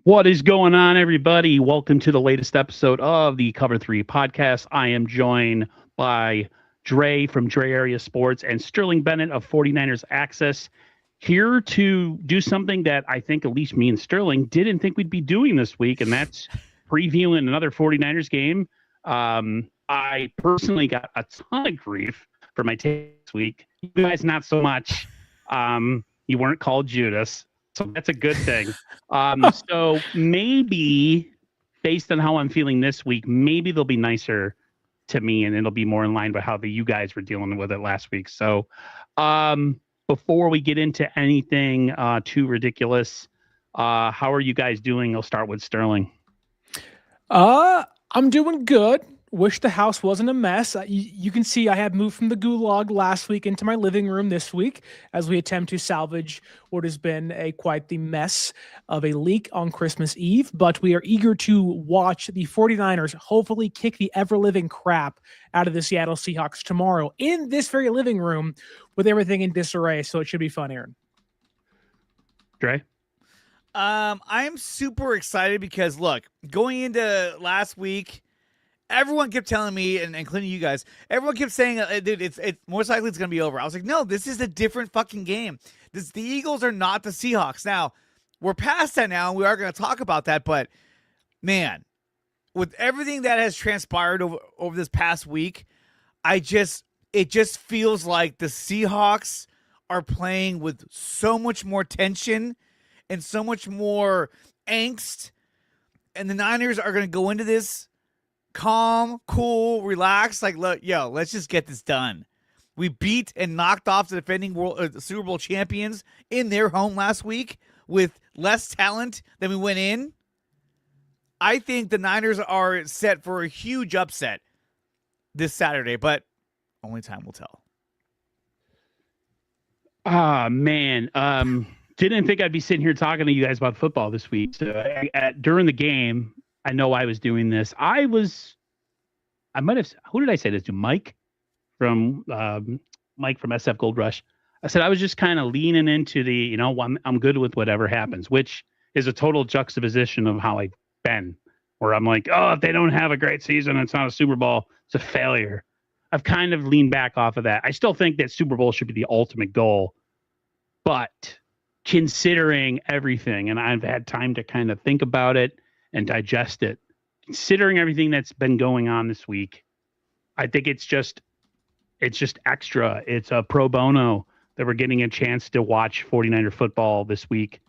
What is going on, everybody? Welcome to the latest episode of the Cover 3 podcast. I am joined by Dre from Dre Area Sports and Sterling Bennett of 49ers Access, here to do something that I think at least me and Sterling didn't think we'd be doing this week, and that's previewing another 49ers game. I personally got a ton of grief for my take this week. You guys, not so much. You weren't called Judas. So that's a good thing. So maybe based on how I'm feeling this week, maybe they'll be nicer to me and it'll be more in line with how you guys were dealing with it last week. So before we get into anything too ridiculous, how are you guys doing? I'll start with Sterling. I'm doing good. Wish the house wasn't a mess. You can see I have moved from the gulag last week into my living room this week as we attempt to salvage what has been quite the mess of a leak on Christmas Eve. But we are eager to watch the 49ers hopefully kick the ever-living crap out of the Seattle Seahawks tomorrow in this very living room with everything in disarray. So it should be fun, Aaron. Dre? I'm super excited because, look, going into last week, everyone kept telling me, and including you guys, everyone kept saying, dude, it's most likely it's going to be over. I was like, no, this is a different fucking game. The Eagles are not the Seahawks. Now, we're past that now, and we are going to talk about that, but, man, with everything that has transpired over this past week, it just feels like the Seahawks are playing with so much more tension and so much more angst, and the Niners are going to go into this calm, cool, relaxed, like, yo, let's just get this done. We beat and knocked off the defending Super Bowl champions in their home last week with less talent than we went in. I think the Niners are set for a huge upset this Saturday, but only time will tell. Man. Didn't think I'd be sitting here talking to you guys about football this week. So during the game, I know I was doing this. Who did I say this to? Mike from SF Gold Rush. I said I was just kind of leaning into the, I'm good with whatever happens, which is a total juxtaposition of how I've been, where I'm like, oh, if they don't have a great season, it's not a Super Bowl, it's a failure. I've kind of leaned back off of that. I still think that Super Bowl should be the ultimate goal, but considering everything, and I've had time to kind of think about it and digest it, considering everything that's been going on this week, I think it's just extra. It's a pro bono that we're getting a chance to watch 49er football this week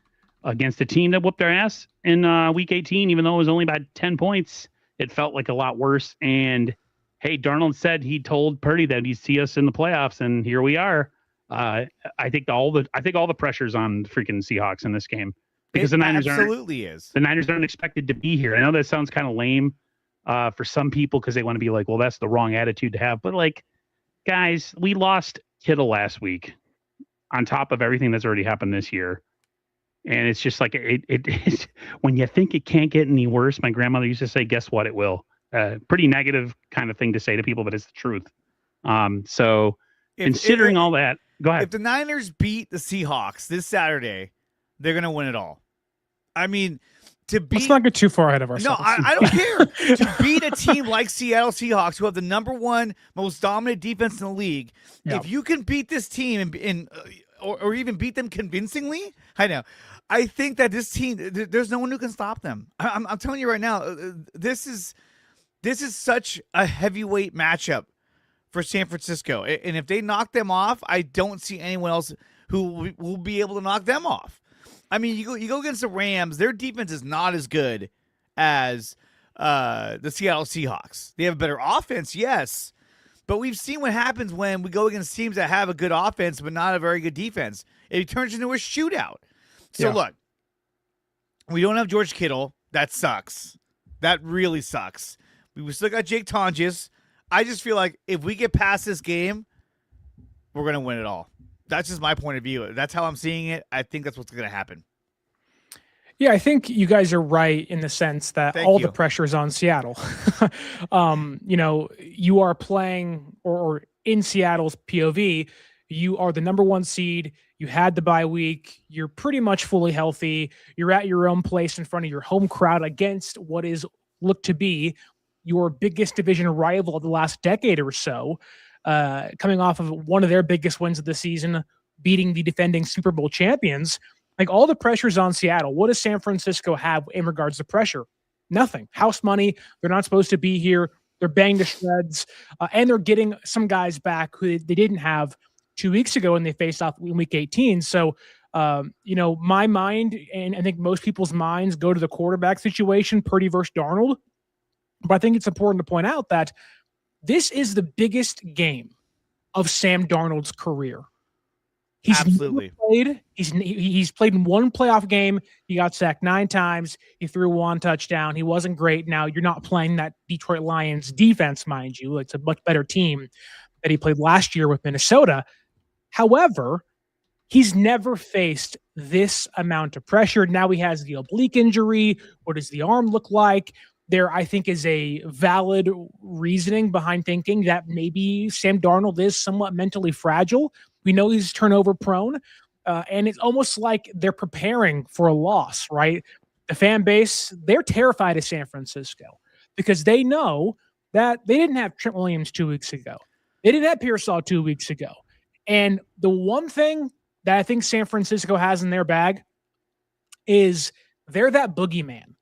against a team that whooped our ass in week 18, even though it was only about 10 points. It felt like a lot worse. And hey, Darnold said he told Purdy that he'd see us in the playoffs, and here we are. I think all the pressure's on the freaking Seahawks in this game. Because the Niners The Niners aren't expected to be here. I know that sounds kind of lame for some people because they want to be like, well, that's the wrong attitude to have. But like, guys, we lost Kittle last week on top of everything that's already happened this year. And it's just like, it when you think it can't get any worse, my grandmother used to say, guess what, it will. Pretty negative kind of thing to say to people, but it's the truth. Considering all that, go ahead. If the Niners beat the Seahawks this Saturday, they're going to win it all. I mean, let's not get too far ahead of ourselves. No, I don't care. To beat a team like Seattle Seahawks, who have the number one most dominant defense in the league, if you can beat this team or even beat them convincingly, I think that this team, there's no one who can stop them. I'm telling you right now, this is such a heavyweight matchup for San Francisco. And if they knock them off, I don't see anyone else who will be able to knock them off. I mean, you go against the Rams, their defense is not as good as the Seattle Seahawks. They have a better offense, yes, but we've seen what happens when we go against teams that have a good offense but not a very good defense. It turns into a shootout. So look, we don't have George Kittle. That sucks. That really sucks. We still got Jake Tonjes. I just feel like if we get past this game, we're going to win it all. That's just my point of view. That's how I'm seeing it. I think that's what's going to happen. Yeah, I think you guys are right in the sense that the pressure is on Seattle. You are playing or in Seattle's POV, You are the number 1 seed. You had the bye week. You're pretty much fully healthy. You're at your own place in front of your home crowd against what is looked to be your biggest division rival of the last decade or so, coming off of one of their biggest wins of the season, beating the defending Super Bowl champions. Like, all the pressure's on Seattle. What does San Francisco have in regards to pressure? Nothing. House money. They're not supposed to be here. They're banged to shreds. And they're getting some guys back who they didn't have 2 weeks ago when they faced off in week 18. So, my mind, and I think most people's minds, go to the quarterback situation, Purdy versus Darnold. But I think it's important to point out that this is the biggest game of Sam Darnold's career. He's absolutely played. He's played in one playoff game. He got sacked 9 times. He threw 1 touchdown. He wasn't great. Now, you're not playing that Detroit Lions defense, mind you. It's a much better team that he played last year with Minnesota. However, he's never faced this amount of pressure. Now he has the oblique injury. What does the arm look like? There, I think, is a valid reasoning behind thinking that maybe Sam Darnold is somewhat mentally fragile. We know he's turnover prone, and it's almost like they're preparing for a loss, right? The fan base, they're terrified of San Francisco because they know that they didn't have Trent Williams 2 weeks ago. They didn't have Pearsall 2 weeks ago. And the one thing that I think San Francisco has in their bag is they're that boogeyman.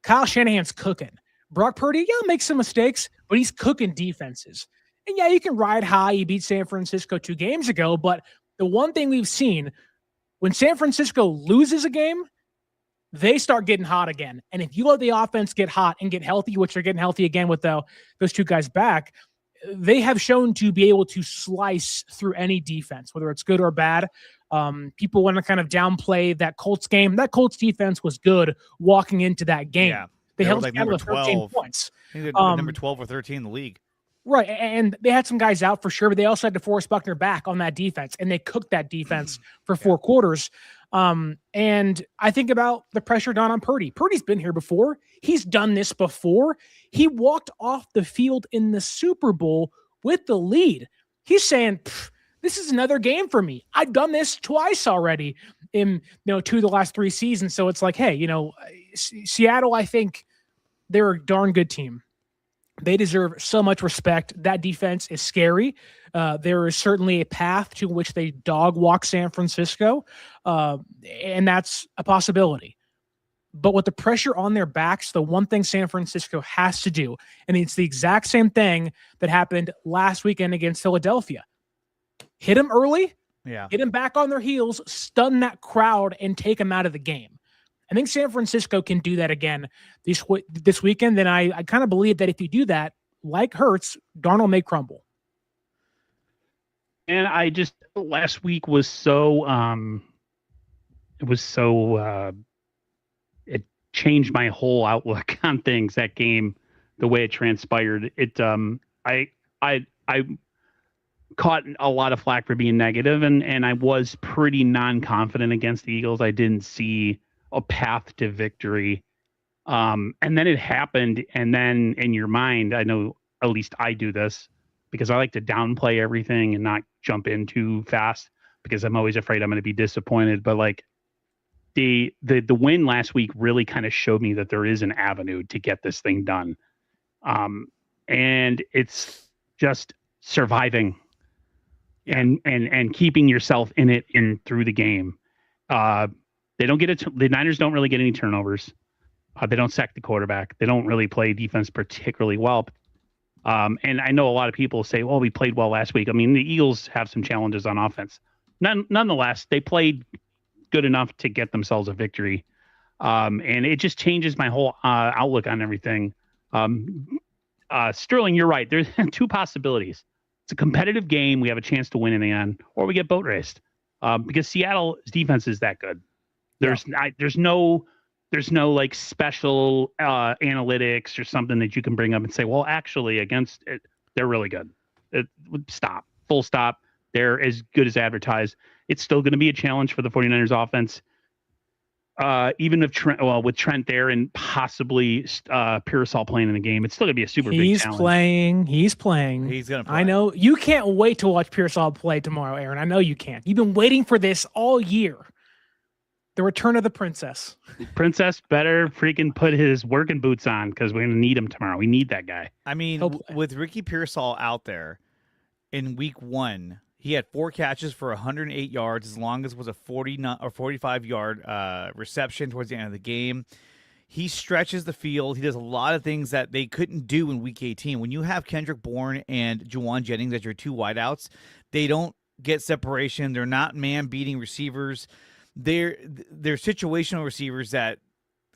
Kyle Shanahan's cooking. Brock Purdy, makes some mistakes, but he's cooking defenses. And you can ride high. You beat San Francisco 2 games ago, but the one thing we've seen, when San Francisco loses a game, they start getting hot again. And if you let the offense get hot and get healthy, which they're getting healthy again with those 2 guys back, they have shown to be able to slice through any defense, whether it's good or bad. People want to kind of downplay that Colts game. That Colts defense was good walking into that game. Yeah, they held like Seattle number to 13 12. points. I think they're number 12 or 13 in the league. Right, and they had some guys out for sure, but they also had DeForest Buckner back on that defense, and they cooked that defense for 4 quarters. And I think about the pressure down on Purdy. Purdy's been here before. He's done this before. He walked off the field in the Super Bowl with the lead. He's saying, this is another game for me. I've done this twice already in 2 of the last 3 seasons. So it's like, hey, Seattle, I think they're a darn good team. They deserve so much respect. That defense is scary. There is certainly a path to which they dog walk San Francisco, and that's a possibility. But with the pressure on their backs, the one thing San Francisco has to do, and it's the exact same thing that happened last weekend against Philadelphia. Hit them early, get them back on their heels, stun that crowd, and take them out of the game. I think San Francisco can do that again this weekend. Then I kind of believe that if you do that, like Hurts, Darnold may crumble. And last week was so, it changed my whole outlook on things, that game, the way it transpired. I caught a lot of flack for being negative, and I was pretty non-confident against the Eagles. I didn't see a path to victory. And then it happened. And then in your mind, I know at least I do this because I like to downplay everything and not jump in too fast because I'm always afraid I'm going to be disappointed. But like the win last week really kind of showed me that there is an avenue to get this thing done. And it's just surviving and keeping yourself in it through the game. The Niners don't really get any turnovers. They don't sack the quarterback. They don't really play defense particularly well. And I know a lot of people say, well, we played well last week. I mean, the Eagles have some challenges on offense. Nonetheless, they played good enough to get themselves a victory. And it just changes my whole outlook on everything. Sterling, you're right. There's 2 possibilities. It's a competitive game. We have a chance to win in the end, or we get boat raced because Seattle's defense is that good. There's no like special analytics or something that you can bring up and say, well, actually against it, they're really good. Full stop. They're as good as advertised. It's still going to be a challenge for the 49ers offense. Even if Trent, with Trent there and possibly Pearsall playing in the game, it's still gonna be a super big challenge. He's playing. He's gonna play. I know you can't wait to watch Pearsall play tomorrow, Aaron. I know you can't. You've been waiting for this all year. The return of the princess. Princess better freaking put his working boots on because we're gonna need him tomorrow. We need that guy. I mean, with Ricky Pearsall out there in week 1. He had 4 catches for 108 yards. His longest was a 45-yard reception towards the end of the game. He stretches the field. He does a lot of things that they couldn't do in Week 18. When you have Kendrick Bourne and Juwan Jennings as your 2 wideouts, they don't get separation. They're not man-beating receivers. They're situational receivers that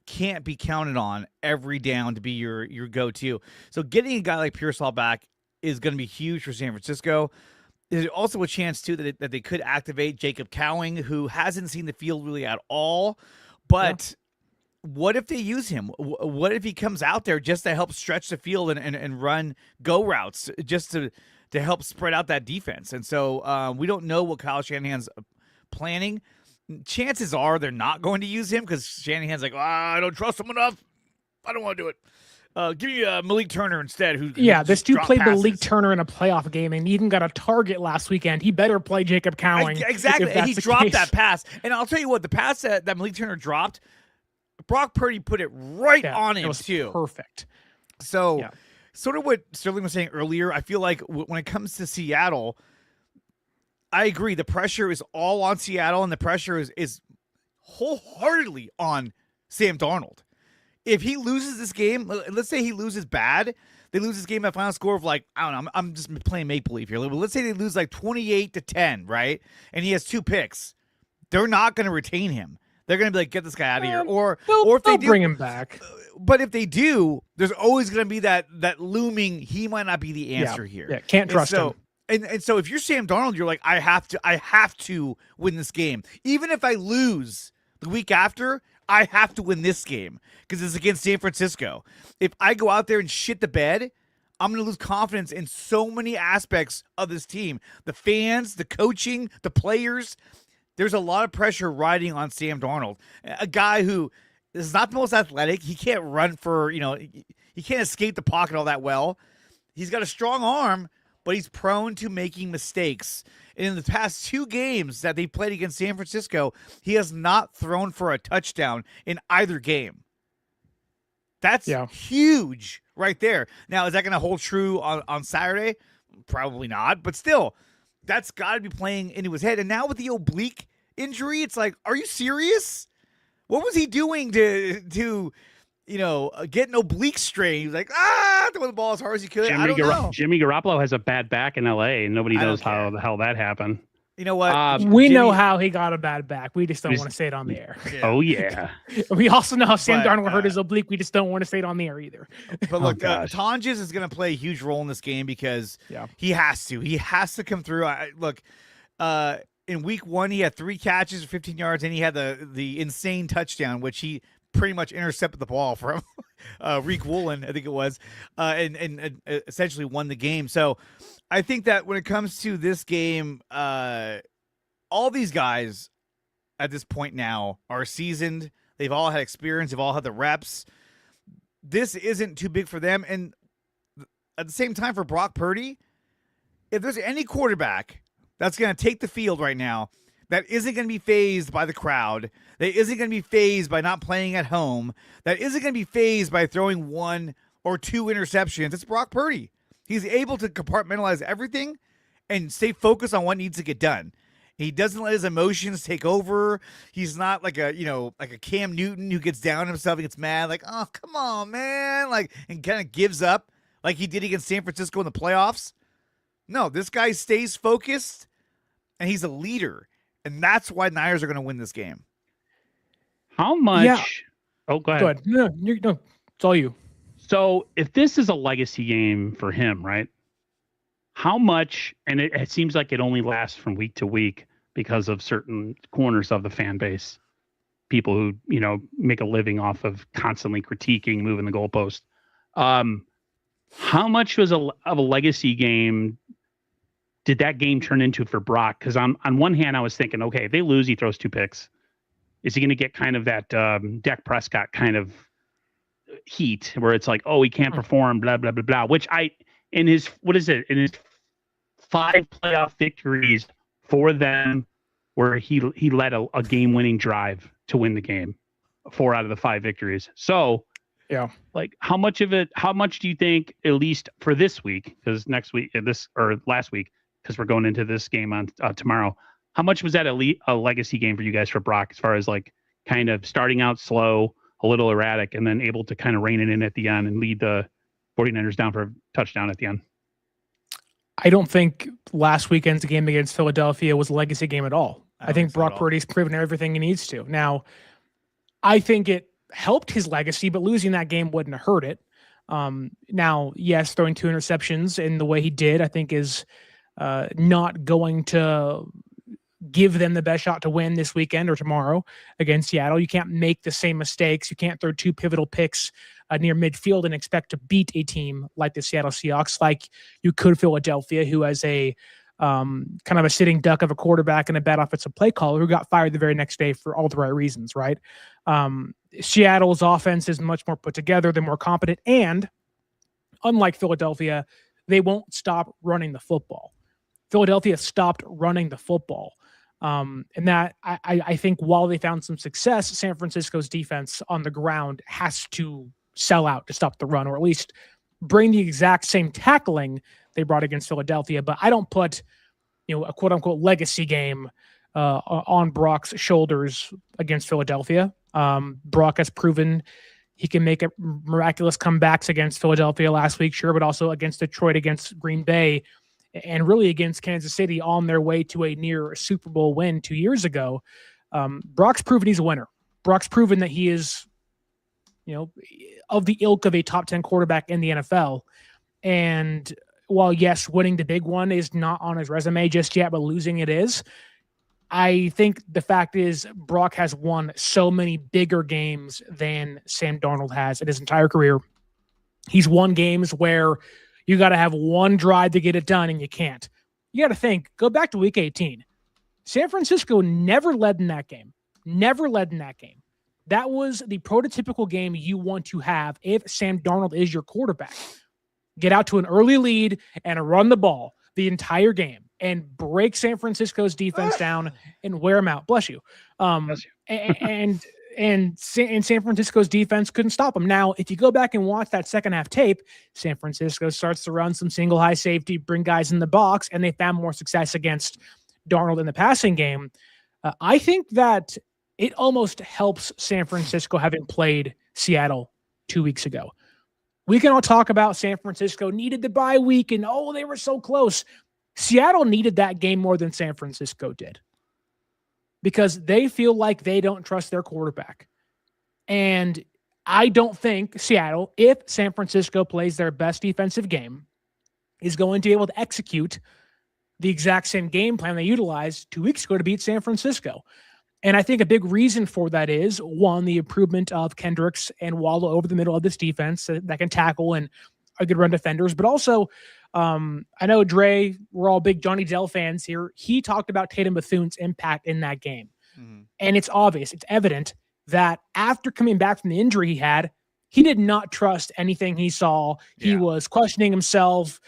can't be counted on every down to be your go-to. So getting a guy like Pearsall back is going to be huge for San Francisco. There's also a chance, too, that they could activate Jacob Cowing, who hasn't seen the field really at all. But what if they use him? What if he comes out there just to help stretch the field and run go routes just to help spread out that defense? And so we don't know what Kyle Shanahan's planning. Chances are they're not going to use him because Shanahan's like, I don't trust him enough. I don't want to do it. Give me Malik Turner instead. This dude played Malik Turner in a playoff game and even got a target last weekend. He better play Jacob Cowing. Exactly. And he dropped that pass. And I'll tell you what, the pass that Malik Turner dropped, Brock Purdy put it right on him, too. Perfect. So, sort of what Sterling was saying earlier, I feel like when it comes to Seattle, I agree. The pressure is all on Seattle, and the pressure is wholeheartedly on Sam Darnold. If he loses this game, let's say he loses bad, they lose this game at a final score of I don't know, I'm just playing make-believe here. Let's say they lose 28-10, right? And he has 2 picks. They're not going to retain him. They're going to be like, get this guy out of here. Or if they do, bring him back. But if they do, there's always going to be that looming, he might not be the answer here. Yeah, can't trust him. And so if you're Sam Darnold, you're like, I have to win this game. Even if I lose the week after, I have to win this game because it's against San Francisco. If I go out there and shit the bed, I'm going to lose confidence in so many aspects of this team. The fans, the coaching, the players. There's a lot of pressure riding on Sam Darnold, a guy who is not the most athletic. He can't run he can't escape the pocket all that well. He's got a strong arm, but he's prone to making mistakes. And in the past 2 games that they played against San Francisco, he has not thrown for a touchdown in either game. That's huge right there. Now, is that going to hold true on Saturday? Probably not. But still, that's got to be playing into his head. And now with the oblique injury, it's like, are you serious? What was he doing to get an oblique strain? He was like, throwing the ball as hard as he could. I don't know. Jimmy Garoppolo has a bad back in L.A., and nobody knows how the hell that happened. You know what? We know how he got a bad back. We just don't want to say it on the air. Yeah. Oh, yeah. We also know how Sam Darnold hurt his oblique. We just don't want to say it on the air either. But look, Tonjes is going to play a huge role in this game because he has to. He has to come through. In week 1, he had 3 catches for 15 yards, and he had the insane touchdown, which he pretty much intercepted the ball from Reek Woolen, I think it was, and essentially won the game. So I think that when it comes to this game, all these guys at this point now are seasoned. They've all had experience. They've all had the reps. This isn't too big for them. And at the same time, for Brock Purdy, if there's any quarterback that's going to take the field right now that isn't going to be fazed by the crowd, that isn't going to be fazed by not playing at home, that isn't going to be fazed by throwing 1 or 2 interceptions, it's Brock Purdy. He's able to compartmentalize everything and stay focused on what needs to get done. He doesn't let his emotions take over. He's not like a Cam Newton who gets down on himself and gets mad, like, oh, come on, man, and kind of gives up like he did against San Francisco in the playoffs. No, this guy stays focused, and he's a leader. And that's why Niners are going to win this game. How much? Yeah. Oh, go ahead. No, it's all you. So if this is a legacy game for him, right? How much, and it seems like it only lasts from week to week because of certain corners of the fan base, people who, make a living off of constantly critiquing, moving the goalpost. How much was of a legacy game did that game turn into for Brock? Because on one hand, I was thinking, okay, if they lose, he throws 2 picks. is he going to get kind of that Dak Prescott kind of heat where it's like, oh, he can't perform, blah, blah, blah, blah, which in his 5 playoff victories for them where he led a game-winning drive to win the game, 4 out of the 5 victories. So, yeah, like how much do you think, at least for this week, because last week, because we're going into this game on tomorrow, how much was that a legacy game for you guys for Brock, as far as like kind of starting out slow, a little erratic, and then able to kind of rein it in at the end and lead the 49ers down for a touchdown at the end? I don't think last weekend's game against Philadelphia was a legacy game at all. I think Brock Purdy's proven everything he needs to. Now, I think it helped his legacy, but losing that game wouldn't have hurt it. Now, yes, throwing 2 interceptions in the way he did, I think is not going to give them the best shot to win this weekend or tomorrow against Seattle. You can't make the same mistakes. You can't throw 2 pivotal picks near midfield and expect to beat a team like the Seattle Seahawks, like you could Philadelphia, who has a kind of a sitting duck of a quarterback and a bad offensive play caller who got fired the very next day for all the right reasons, right? Seattle's offense is much more put together. They're more competent. And unlike Philadelphia, they won't stop running the football. Philadelphia stopped running the football. And that I think while they found some success, San Francisco's defense on the ground has to sell out to stop the run, or at least bring the exact same tackling they brought against Philadelphia. But I don't put, a quote unquote legacy game on Brock's shoulders against Philadelphia. Brock has proven he can make miraculous comebacks against Philadelphia last week, sure, but also against Detroit, against Green Bay, and really against Kansas City on their way to a near Super Bowl win 2 years ago. Brock's proven he's a winner. Brock's proven that he is, of the ilk of a top 10 quarterback in the NFL. And while, yes, winning the big one is not on his resume just yet, but losing it is, I think the fact is Brock has won so many bigger games than Sam Darnold has in his entire career. He's won games where you got to have one drive to get it done, and you can't. You got to think, go back to week 18. San Francisco never led in that game. Never led in that game. That was the prototypical game you want to have if Sam Darnold is your quarterback. Get out to an early lead and run the ball the entire game and break San Francisco's defense down and wear them out. Bless you. Bless you. And San Francisco's defense couldn't stop them. Now, if you go back and watch that second half tape, San Francisco starts to run some single high safety, bring guys in the box, and they found more success against Darnold in the passing game. I think that it almost helps San Francisco having played Seattle 2 weeks ago. We can all talk about San Francisco needed the bye week and, they were so close. Seattle needed that game more than San Francisco did because they feel like they don't trust their quarterback. And I don't think Seattle, if San Francisco plays their best defensive game, is going to be able to execute the exact same game plan they utilized 2 weeks ago to beat San Francisco. And I think a big reason for that is, one, the improvement of Kendricks and Waddle over the middle of this defense that can tackle and are good run defenders. But also, I know, Dre, we're all big Johnny Dell fans here. He talked about Tatum Bethune's impact in that game. Mm-hmm. And it's obvious, it's evident that after coming back from the injury he had, he did not trust anything he saw. Yeah. He was questioning himself.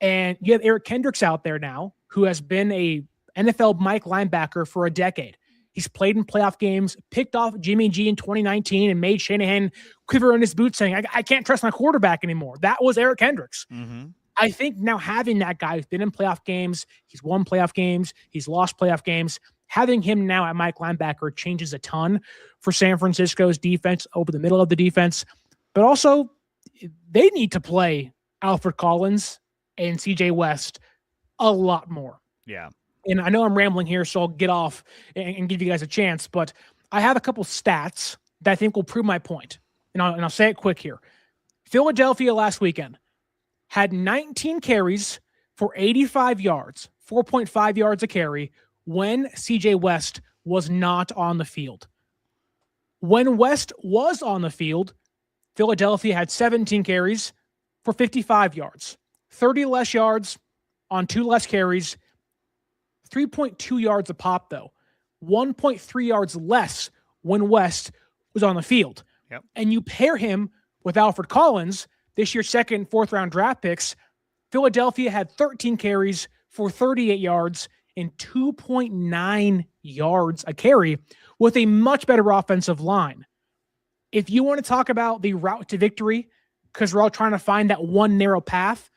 And you have Eric Kendricks out there now, who has been a NFL Mike linebacker for a decade. He's played in playoff games, picked off Jimmy G in 2019 and made Shanahan quiver in his boots saying, I can't trust my quarterback anymore. That was Eric Kendricks. Mm-hmm. I think now having that guy who's been in playoff games, he's won playoff games, he's lost playoff games, having him now at Mike linebacker changes a ton for San Francisco's defense over the middle of the defense. But also, they need to play Alfred Collins and CJ West a lot more. Yeah. And I know I'm rambling here, so I'll get off and give you guys a chance, but I have a couple stats that I think will prove my point. And I'll say it quick here. Philadelphia last weekend had 19 carries for 85 yards, 4.5 yards a carry, when CJ West was not on the field. When West was on the field, Philadelphia had 17 carries for 55 yards, 30 less yards on 2 less carries, 3.2 yards a pop, though. 1.3 yards less when West was on the field. Yep. And you pair him with Alfred Collins, this year's second and fourth round draft picks. Philadelphia had 13 carries for 38 yards and 2.9 yards a carry with a much better offensive line. If you want to talk about the route to victory, because we're all trying to find that one narrow path,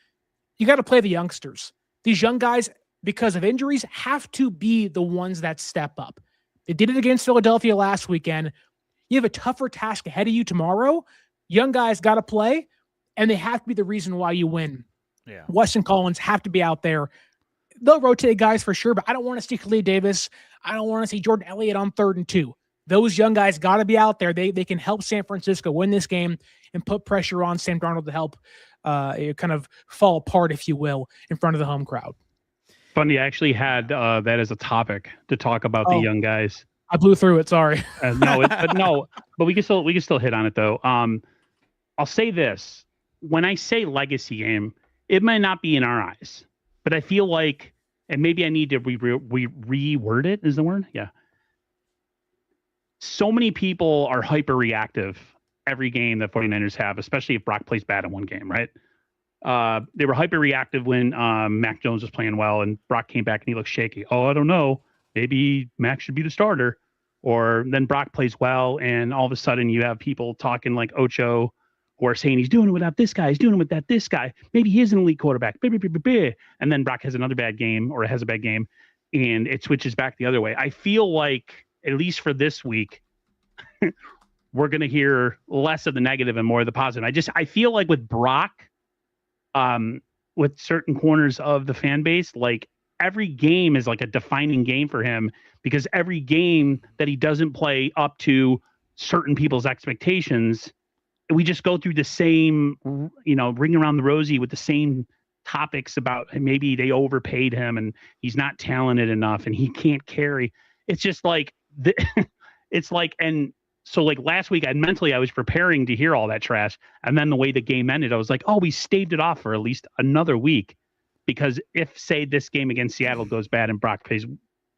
you got to play the youngsters. These young guys, because of injuries, have to be the ones that step up. They did it against Philadelphia last weekend. You have a tougher task ahead of you tomorrow. Young guys got to play, and they have to be the reason why you win. Yeah. West and Collins have to be out there. They'll rotate guys for sure, but I don't want to see Khalid Davis. I don't want to see Jordan Elliott on 3rd and 2. Those young guys got to be out there. They can help San Francisco win this game and put pressure on Sam Darnold to help kind of fall apart, if you will, in front of the home crowd. Funny, I actually had that as a topic to talk about the young guys. I blew through it. Sorry. But we can still hit on it though. I'll say this: when I say legacy game, it might not be in our eyes, but I feel like, and maybe I need to reword it. Is the word? Yeah. So many people are hyper reactive every game that 49ers have, especially if Brock plays bad in one game, right? They were hyper reactive when Mac Jones was playing well and Brock came back and he looked shaky. Oh, I don't know. Maybe Mac should be the starter. Or then Brock plays well and all of a sudden you have people talking like Ocho who are saying he's doing it without this guy. He's doing it without this guy. Maybe he is an elite quarterback. And then Brock has another bad game or has a bad game and it switches back the other way. I feel like, at least for this week, we're going to hear less of the negative and more of the positive. I feel like with Brock, with certain corners of the fan base, like every game is like a defining game for him because every game that he doesn't play up to certain people's expectations, we just go through the same, ring around the rosy with the same topics about maybe they overpaid him and he's not talented enough and he can't carry. It's just like, and so like last week I was preparing to hear all that trash. And then the way the game ended, I was like, oh, we staved it off for at least another week. Because if say this game against Seattle goes bad and Brock plays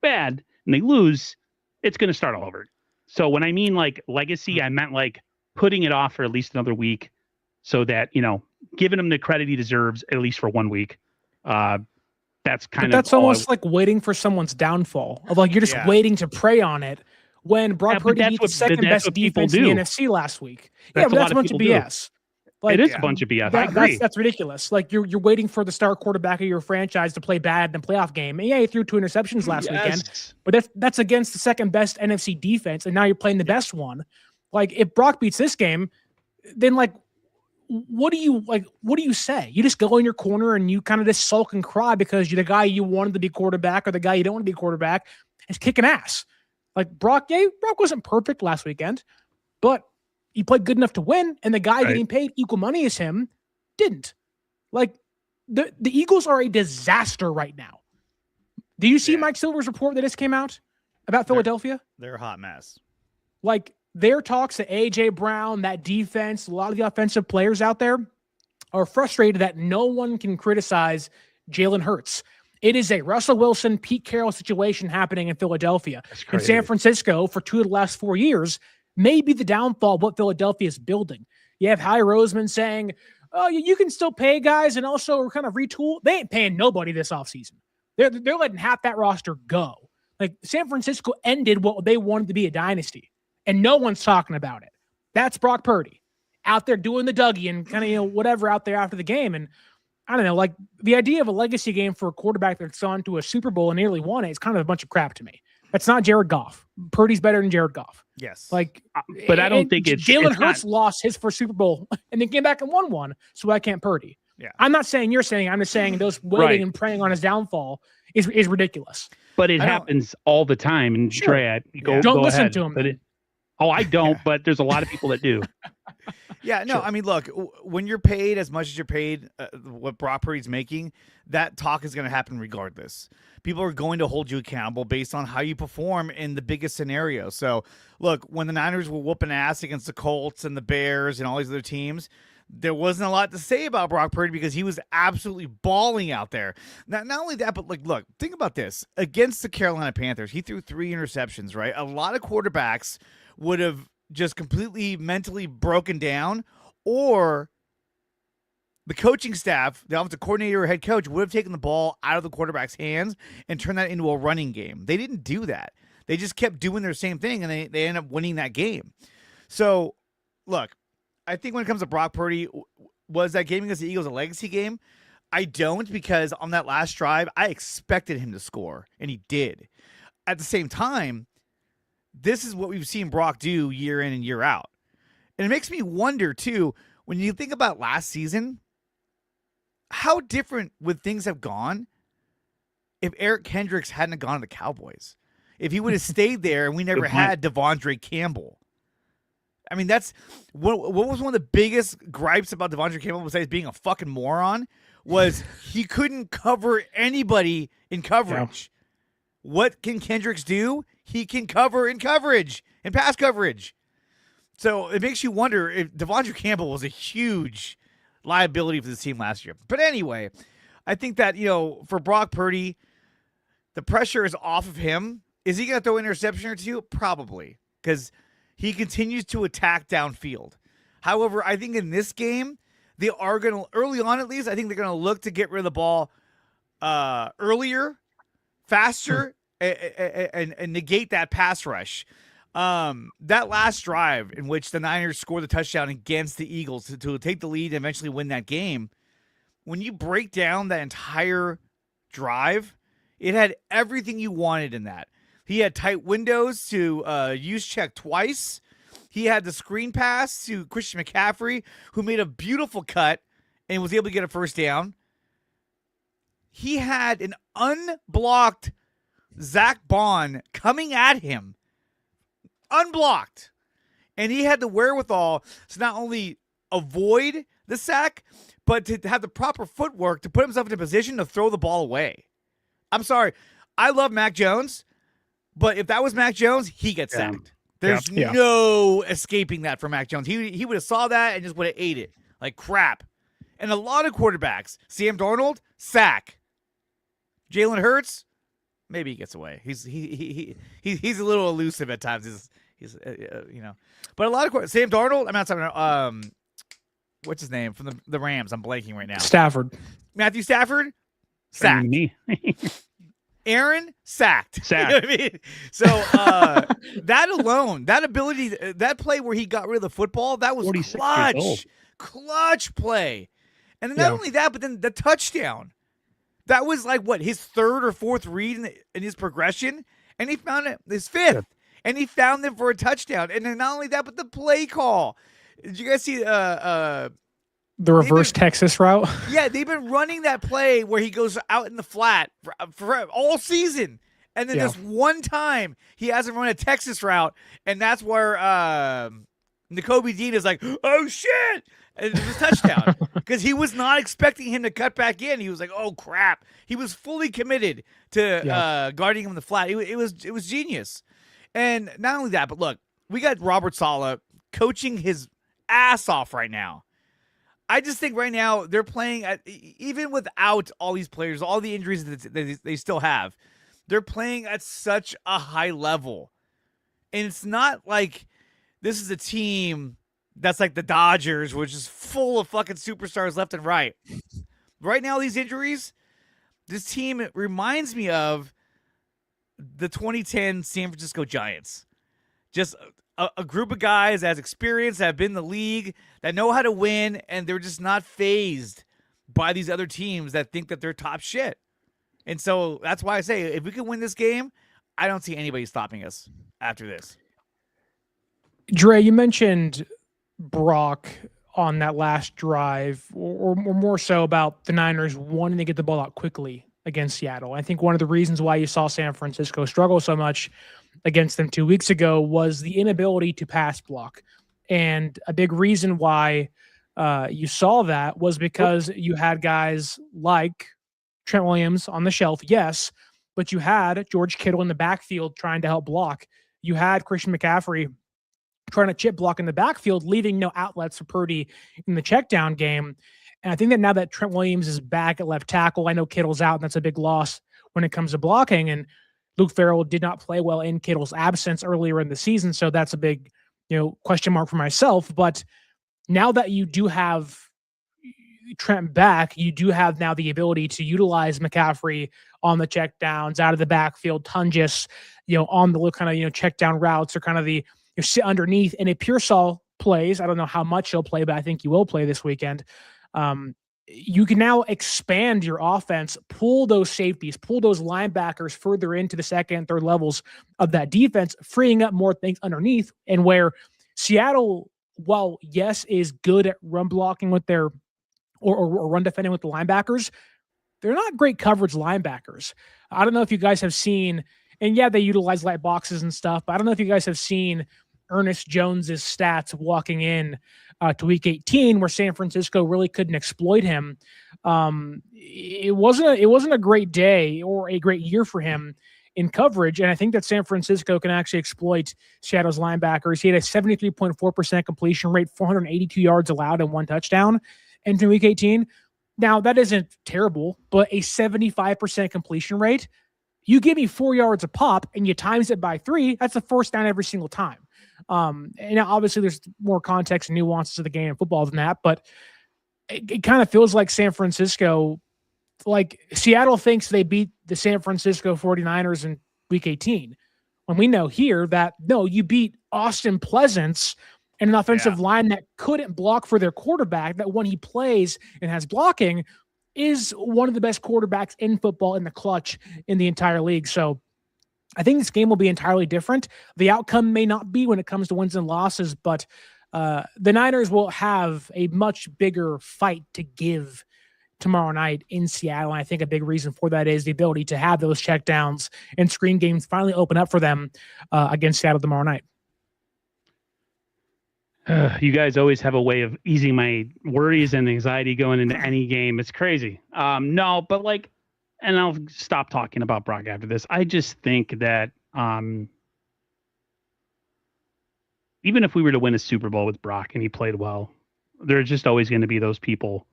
bad and they lose, it's going to start all over. So when I mean like legacy, I meant like putting it off for at least another week so that, giving him the credit he deserves at least for 1 week. That's almost like waiting for someone's downfall of like, you're just waiting to prey on it when Brock Purdy beat the second best defense in the NFC last week. But that's a bunch of BS. Like, it is a bunch of BS. I agree. That's ridiculous. Like you're waiting for the star quarterback of your franchise to play bad in the playoff game. And he threw 2 interceptions last weekend, but that's against the second best NFC defense. And now you're playing the best one. Like if Brock beats this game, then like, what do you say? You just go in your corner and you kind of just sulk and cry because you're the guy you wanted to be quarterback or the guy you don't want to be quarterback is kicking ass. Like Brock wasn't perfect last weekend, but he played good enough to win, and the guy getting paid equal money as him didn't. Like the Eagles are a disaster right now. Do you see Mike Silver's report that just came out about Philadelphia? They're a hot mess. Like their talks to AJ Brown, that defense, a lot of the offensive players out there are frustrated that no one can criticize Jalen Hurts. It is a Russell Wilson, Pete Carroll situation happening in Philadelphia. In San Francisco for 2 of the last 4 years, may be the downfall of what Philadelphia is building. You have Howie Roseman saying, oh, you can still pay guys and also kind of retool. They ain't paying nobody this offseason. They're letting half that roster go. Like San Francisco ended what they wanted to be a dynasty, and no one's talking about it. That's Brock Purdy out there doing the Dougie and kind of, whatever out there after the game. And I don't know, like the idea of a legacy game for a quarterback that's gone to a Super Bowl and nearly won it is kind of a bunch of crap to me. That's not Jared Goff. Purdy's better than Jared Goff. Yes. Like, but I don't think Jalen Hurts lost his first Super Bowl and then came back and won one. So why can't Purdy? Yeah. I'm not saying you're saying, I'm just saying those waiting and preying on his downfall is ridiculous. But it happens all the time. And Trey, don't listen to him. But I don't, but there's a lot of people that do. Yeah, no, I mean, look, when you're paid as much as you're paid, what Brock Purdy's making, that talk is going to happen regardless. People are going to hold you accountable based on how you perform in the biggest scenario. So, look, when the Niners were whooping ass against the Colts and the Bears and all these other teams, there wasn't a lot to say about Brock Purdy because he was absolutely balling out there. Not only that, but look, think about this. Against the Carolina Panthers, he threw 3 interceptions, right? A lot of quarterbacks would have just completely mentally broken down, or the coaching staff, the offensive coordinator or head coach, would have taken the ball out of the quarterback's hands and turned that into a running game. They didn't do that. They just kept doing their same thing, and they ended up winning that game. So, look, I think when it comes to Brock Purdy, was that game against the Eagles a legacy game? I don't, because on that last drive, I expected him to score, and he did. At the same time, this is what we've seen Brock do year in and year out. And it makes me wonder, too, when you think about last season, how different would things have gone if Eric Kendricks hadn't gone to the Cowboys? If he would have stayed there and we never had Devondre Campbell? I mean, that's what was one of the biggest gripes about Devondre Campbell, besides being a fucking moron, was he couldn't cover anybody in coverage. Yeah. What can Kendricks do? He can cover in coverage, in pass coverage. So it makes you wonder if Devondre Campbell was a huge liability for this team last year. But anyway, I think that, for Brock Purdy, the pressure is off of him. Is he going to throw an interception or two? Probably, because he continues to attack downfield. However, I think in this game, they are going to, early on at least, I think they're going to look to get rid of the ball earlier, faster, and negate that pass rush. That last drive in which the Niners scored the touchdown against the Eagles to take the lead and eventually win that game, when you break down that entire drive, it had everything you wanted in that. He had tight windows to use check twice. He had the screen pass to Christian McCaffrey, who made a beautiful cut and was able to get a first down. He had an unblocked Zach Bond coming at him, unblocked. And he had the wherewithal to not only avoid the sack, but to have the proper footwork to put himself in a position to throw the ball away. I'm sorry. I love Mac Jones, but if that was Mac Jones, he gets sacked. There's no escaping that for Mac Jones. He would have saw that and just would have ate it like crap. And a lot of quarterbacks, Sam Darnold, sack. Jalen Hurts, maybe he gets away. He's a little elusive at times. He's but a lot of Sam Darnold. I'm not talking. What's his name from the Rams? I'm blanking right now. Stafford. Matthew Stafford, sacked. Me. Aaron, sacked. You know what I mean? So that alone, that ability, that play where he got rid of the football, that was clutch play. And then not only that, but then the touchdown. That was like his third or fourth read in his progression, and he found it his fifth, and he found them for a touchdown. And then not only that, but the play call. Did you guys see the reverse Texas route? Yeah, they've been running that play where he goes out in the flat for all season. And then this one time he hasn't run a Texas route, and that's where Nakobe Dean is like, oh, shit! And it was a touchdown because he was not expecting him to cut back in. He was like, oh, crap. He was fully committed to guarding him in the flat. It was genius. And not only that, but look, we got Robert Saleh coaching his ass off right now. I just think right now they're playing even without all these players, all the injuries that they still have, they're playing at such a high level. And it's not like this is a team that's like the Dodgers, which is full of fucking superstars left and right. Right now, these injuries, this team reminds me of the 2010 San Francisco Giants. Just a group of guys that has experience, that have been in the league, that know how to win, and they're just not fazed by these other teams that think that they're top shit. And so that's why I say, if we can win this game, I don't see anybody stopping us after this. Dre, you mentioned Brock on that last drive, or more so about the Niners wanting to get the ball out quickly against Seattle. I think one of the reasons why you saw San Francisco struggle so much against them 2 weeks ago was the inability to pass block. And a big reason why you saw that was because you had guys like Trent Williams on the shelf, yes, but you had George Kittle in the backfield trying to help block. You had Christian McCaffrey trying to chip block in the backfield, leaving no outlets for Purdy in the check down game. And I think that now that Trent Williams is back at left tackle, I know Kittle's out, and that's a big loss when it comes to blocking. And Luke Farrell did not play well in Kittle's absence earlier in the season, so that's a big, question mark for myself. But now that you do have Trent back, you do have now the ability to utilize McCaffrey on the check downs, out of the backfield, Tungus, on the kind of, check down routes, or kind of the sit underneath. And if Pearsall plays, I don't know how much he'll play, but I think he will play this weekend. You can now expand your offense, pull those safeties, pull those linebackers further into the second and third levels of that defense, freeing up more things underneath. And where Seattle, while yes, is good at run blocking with their or run defending with the linebackers, they're not great coverage linebackers. I don't know if you guys have seen, and yeah, they utilize light boxes and stuff, but I don't know if you guys have seen Ernest Jones's stats walking in to week 18, where San Francisco really couldn't exploit him. It wasn't a great day or a great year for him in coverage, and I think that San Francisco can actually exploit Seattle's linebackers. He had a 73.4% completion rate, 482 yards allowed, and 1 touchdown entering week 18. Now, that isn't terrible, but a 75% completion rate, you give me 4 yards a pop and you times it by 3, that's a first down every single time. And obviously there's more context and nuances of the game of football than that, but it kind of feels like San Francisco, like Seattle thinks they beat the San Francisco 49ers in week 18. When we know here that, no, you beat Austin Pleasance and an offensive line that couldn't block for their quarterback, that when he plays and has blocking is one of the best quarterbacks in football in the clutch in the entire league. So I think this game will be entirely different. The outcome may not be when it comes to wins and losses, but the Niners will have a much bigger fight to give tomorrow night in Seattle. And I think a big reason for that is the ability to have those checkdowns and screen games finally open up for them against Seattle tomorrow night. You guys always have a way of easing my worries and anxiety going into any game. It's crazy. No, but and I'll stop talking about Brock after this. I just think that even if we were to win a Super Bowl with Brock and he played well, there's just always going to be those people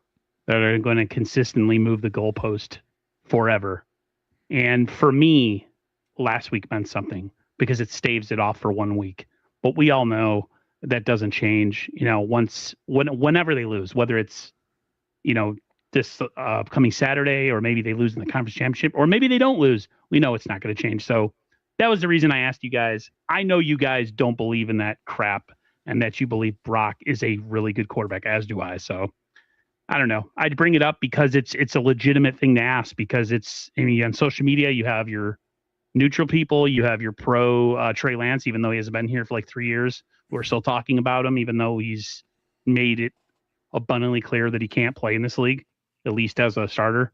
that are going to consistently move the goalpost forever. And for me, last week meant something because it staves it off for 1 week. But we all know that doesn't change, whenever they lose, whether it's, this coming Saturday, or maybe they lose in the conference championship, or maybe they don't lose. We know it's not going to change. So that was the reason I asked you guys. I know you guys don't believe in that crap and that you believe Brock is a really good quarterback, as do I. So I don't know. I'd bring it up because it's a legitimate thing to ask, because on social media, you have your neutral people, you have your pro Trey Lance, even though he hasn't been here for 3 years. We're still talking about him, even though he's made it abundantly clear that he can't play in this league, at least as a starter.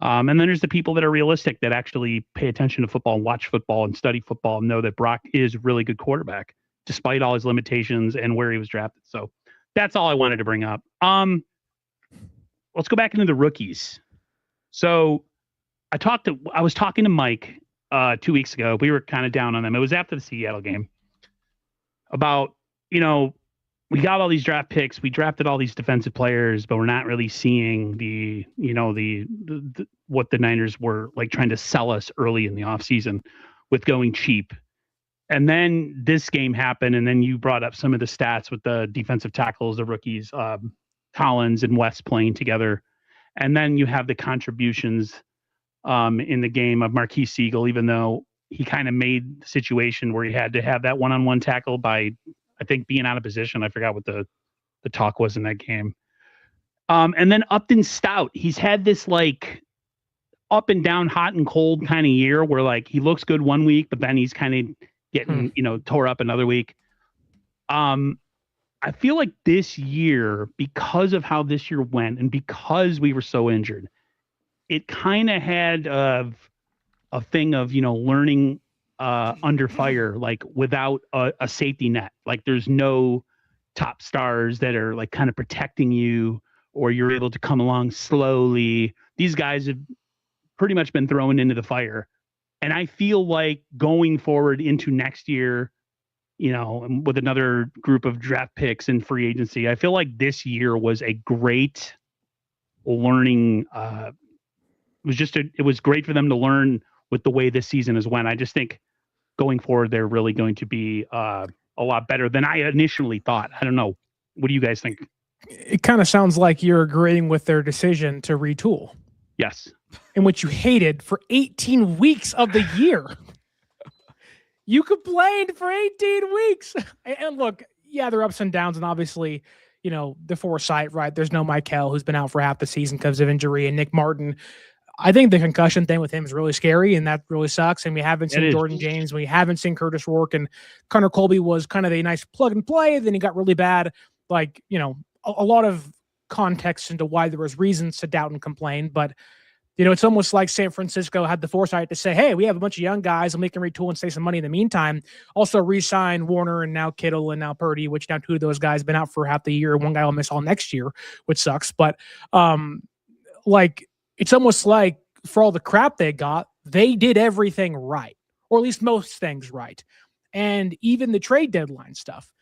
And then there's the people that are realistic, that actually pay attention to football and watch football and study football and know that Brock is a really good quarterback, despite all his limitations and where he was drafted. So that's all I wanted to bring up. Let's go back into the rookies. So I was talking to Mike 2 weeks ago. We were kind of down on them. It was after the Seattle game. About, we got all these draft picks, we drafted all these defensive players, but we're not really seeing the what the Niners were trying to sell us early in the offseason with going cheap. And then this game happened, and then you brought up some of the stats with the defensive tackles, the rookies, Collins and West playing together. And then you have the contributions in the game of Marquise Siegel, even though he kind of made the situation where he had to have that one-on-one tackle by, I think, being out of position. I forgot what the talk was in that game. And then Upton Stout, he's had this up and down, hot and cold kind of year where he looks good 1 week, but then he's kind of getting, tore up another week. I feel like this year, because of how this year went and because we were so injured, it kind of had a thing of, learning under fire, without a safety net. There's no top stars that are kind of protecting you, or you're able to come along slowly. These guys have pretty much been thrown into the fire. And I feel like going forward into next year, with another group of draft picks and free agency. I feel like this year was a great learning. It was great for them to learn with the way this season has went. I just think going forward, they're really going to be a lot better than I initially thought. I don't know. What do you guys think? It kind of sounds like you're agreeing with their decision to retool. Yes. In which you hated for 18 weeks of the year. You complained for 18 weeks. And look, yeah, there are ups and downs. And obviously, the foresight, right? There's no Michael, who's been out for half the season because of injury, and Nick Martin. I think the concussion thing with him is really scary, and that really sucks. And we haven't seen Jordan James. We haven't seen Curtis Rourke. And Connor Colby was kind of a nice plug and play. Then he got really bad. Like, a lot of context into why there was reasons to doubt and complain. But it's almost like San Francisco had the foresight to say, hey, we have a bunch of young guys and we can retool and save some money in the meantime. Also re-sign Warner and now Kittle and now Purdy, which now two of those guys have been out for half the year. One guy will miss all next year, which sucks. But it's almost like for all the crap they got, they did everything right, or at least most things right. And even the trade deadline stuff,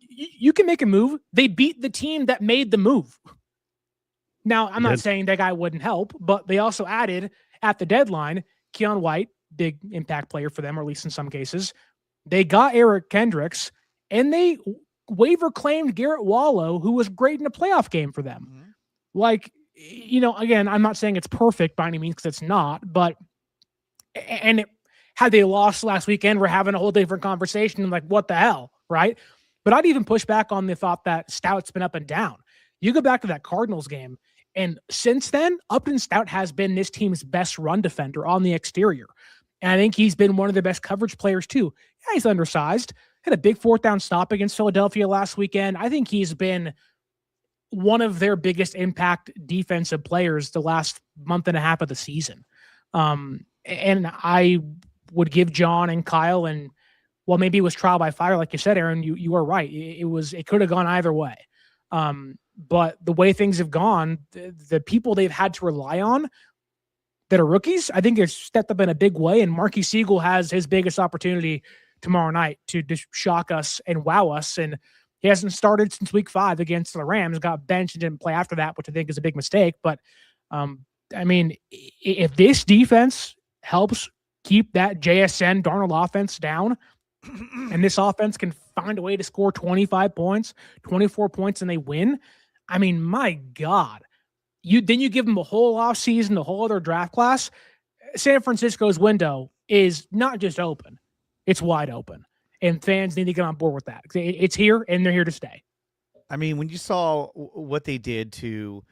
you can make a move. They beat the team that made the move. Now, I'm not saying that guy wouldn't help, but they also added at the deadline, Keon White, big impact player for them, or at least in some cases. They got Eric Kendricks, and they waiver claimed Garrett Wallow, who was great in a playoff game for them. Mm-hmm. Again, I'm not saying it's perfect by any means, because it's not, but had they lost last weekend, we're having a whole different conversation. Like, what the hell, right? But I'd even push back on the thought that Stout's been up and down. You go back to that Cardinals game, and since then, Upton Stout has been this team's best run defender on the exterior. And I think he's been one of the best coverage players too. Yeah, he's undersized. Had a big fourth down stop against Philadelphia last weekend. I think he's been one of their biggest impact defensive players the last month and a half of the season. And I would give John and Kyle, and maybe it was trial by fire, like you said, Aaron. You are right. It could have gone either way. But the way things have gone, the people they've had to rely on that are rookies, I think they've stepped up in a big way. And Marquis Siegel has his biggest opportunity tomorrow night to just shock us and wow us. And he hasn't started since week 5 against the Rams, got benched and didn't play after that, which I think is a big mistake. But if this defense helps keep that JSN Darnold offense down, and this offense can find a way to score 25 points, 24 points, and they win, my God. You give them a whole offseason, a whole other draft class. San Francisco's window is not just open. It's wide open. And fans need to get on board with that. It's here, and they're here to stay. When you saw what they did to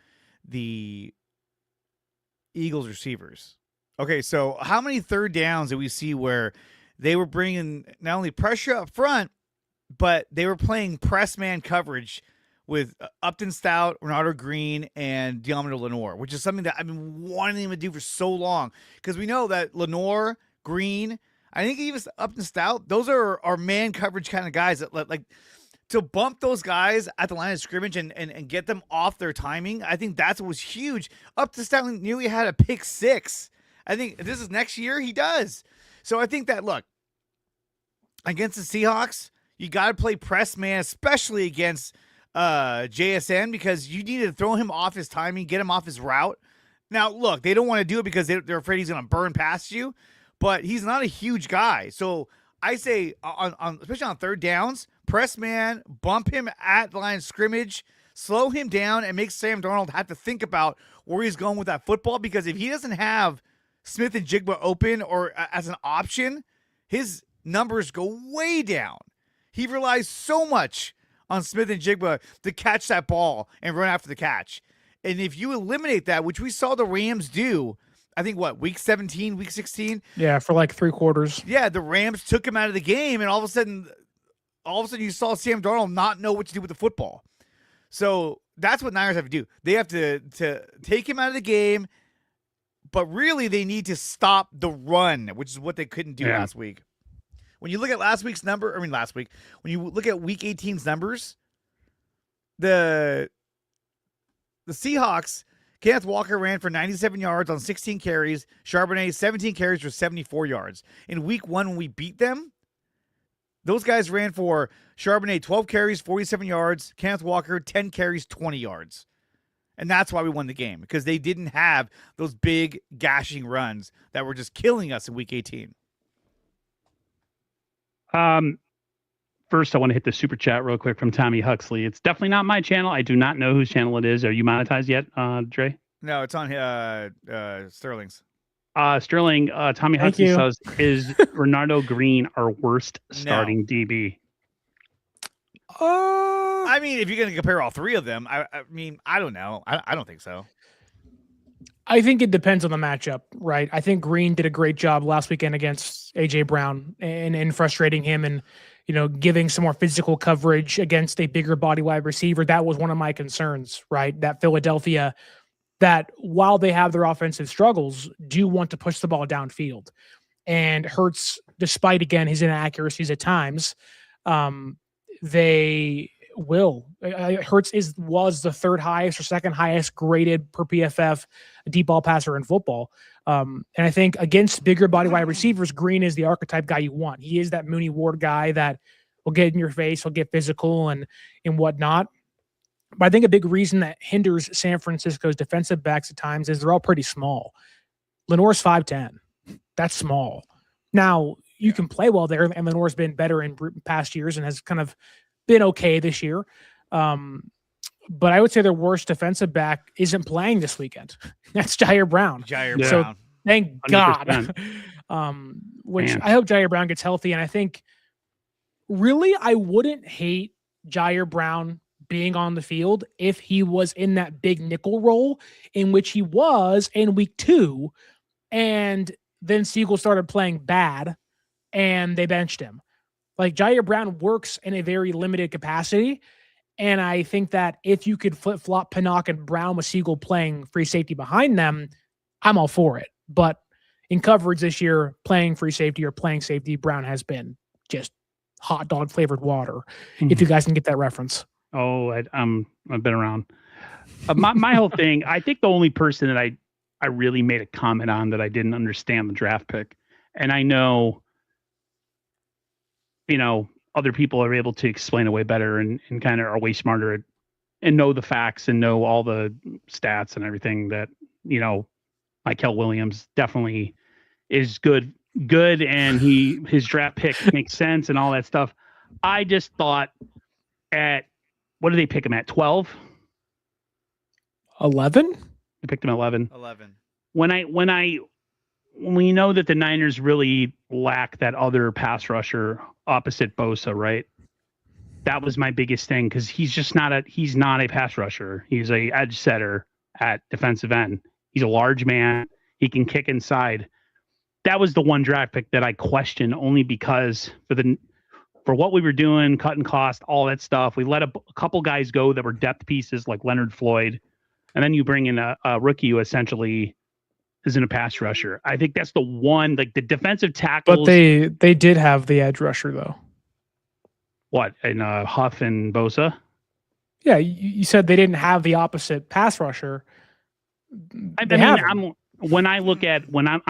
the Eagles receivers. Okay, so how many third downs did we see where they were bringing not only pressure up front, but they were playing press man coverage with Upton Stout, Renato Green, and Deommodore Lenoir, which is something that I've been wanting them to do for so long. Because we know that Lenoir, Green, I think even Upton Stout, those are man coverage kind of guys that like to bump those guys at the line of scrimmage and get them off their timing. I think that's what was huge. Upton Stout nearly had a pick 6. I think if this is next year, he does. So I think that, look, against the Seahawks, you got to play press man, especially against JSN, because you need to throw him off his timing, get him off his route. Now, look, they don't want to do it because they're afraid he's going to burn past you, but he's not a huge guy. So I say, especially on third downs, press man, bump him at the line of scrimmage, slow him down, and make Sam Darnold have to think about where he's going with that football, because if he doesn't have Smith and Jigba open or as an option, his numbers go way down. He relies so much on Smith and Jigba to catch that ball and run after the catch. And if you eliminate that, which we saw the Rams do, I think, week 17, week 16? Yeah, for like 3 quarters. Yeah, the Rams took him out of the game, and all of a sudden you saw Sam Darnold not know what to do with the football. So that's what Niners have to do. They have to take him out of the game, but really they need to stop the run, which is what they couldn't do last week. When you look at when you look at week 18's numbers, the Seahawks, Kenneth Walker ran for 97 yards on 16 carries. Charbonnet, 17 carries for 74 yards. In week 1, when we beat them, Those guys ran for Charbonnet 12 carries, 47 yards, Kenneth Walker 10 carries, 20 yards. And that's why we won the game, because they didn't have those big gashing runs that were just killing us in week 18. First, I want to hit the super chat real quick from Tommy Huxley. It's definitely not my channel. I do not know whose channel it is. Are you monetized yet, Dre? No, it's on Sterling's. Sterling, Tommy Huxley says, is Renardo Green our worst starting DB? I mean, if you're going to compare all three of them, I mean, I don't know. I don't think so. I think it depends on the matchup, right? I think Green did a great job last weekend against A.J. Brown and frustrating him and, giving some more physical coverage against a bigger body wide receiver. That was one of my concerns, right? That Philadelphia, that while they have their offensive struggles, do want to push the ball downfield. And Hurts, despite, again, his inaccuracies at times, they will. Hurts was the third highest or second highest graded per PFF deep ball passer in football. And I think against bigger body wide receivers, Green is the archetype guy you want. He is that Mooney Ward guy that will get in your face, will get physical and whatnot. But I think a big reason that hinders San Francisco's defensive backs at times is they're all pretty small. Lenore's 5'10". That's small. Now, you can play well there, and Lenore's been better in past years and has kind of been okay this year. But I would say their worst defensive back isn't playing this weekend. That's Jair Brown. So thank 100%. God. Which I hope Jair Brown gets healthy. And I think really I wouldn't hate Jair Brown being on the field if he was in that big nickel role in which he was in week 2. And then Siegel started playing bad and they benched him. Like Jair Brown works in a very limited capacity. And I think that if you could flip-flop Pinnock and Brown with Siegel playing free safety behind them, I'm all for it. But in coverage this year, playing free safety or playing safety, Brown has been just hot dog flavored water. Mm-hmm. If you guys can get that reference. Oh, I've been around. My whole thing, I think the only person that I really made a comment on that I didn't understand the draft pick, and I know, other people are able to explain it way better and kind of are way smarter and know the facts and know all the stats and everything that, Mykal Williams definitely is good and his draft pick makes sense and all that stuff. I just thought what did they pick him at? 12? 11? They picked him at 11. 11. When we know that the Niners really lack that other pass rusher opposite Bosa, right? That was my biggest thing because he's not a pass rusher. He's a edge setter at defensive end. He's a large man. He can kick inside. That was the one draft pick that I questioned only because for what we were doing, cutting cost, all that stuff, we let a couple guys go that were depth pieces like Leonard Floyd, and then you bring in a rookie who essentially isn't a pass rusher. I think that's the one, like the defensive tackles. But they did have the edge rusher though. What, in Huff and Bosa? Yeah, you said they didn't have the opposite pass rusher. I'm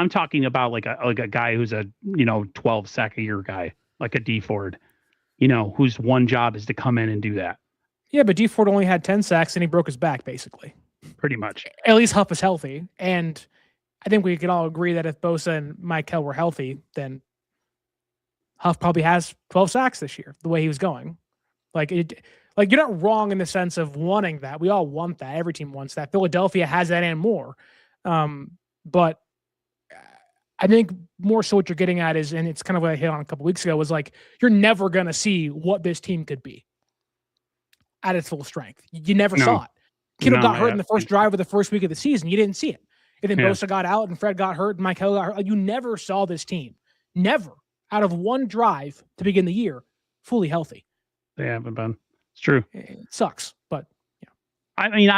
talking about like a guy who's a 12 sack a year guy, like a D Ford, whose one job is to come in and do that. Yeah, but D Ford only had 10 sacks and he broke his back basically. Pretty much. At least Huff is healthy, and I think we can all agree that if Bosa and Mykal were healthy, then Huff probably has 12 sacks this year, the way he was going. Like you're not wrong in the sense of wanting that. We all want that. Every team wants that. Philadelphia has that and more. But I think more so what you're getting at is, and it's kind of what I hit on a couple weeks ago, was like, you're never going to see what this team could be at its full strength. You never saw it. Kittle got hurt in the first drive of the first week of the season. You didn't see it. And then Bosa got out and Fred got hurt and Mykal got hurt. You never saw this team. Never. Out of one drive to begin the year, fully healthy. They haven't been. It's true. It sucks, but yeah. I mean,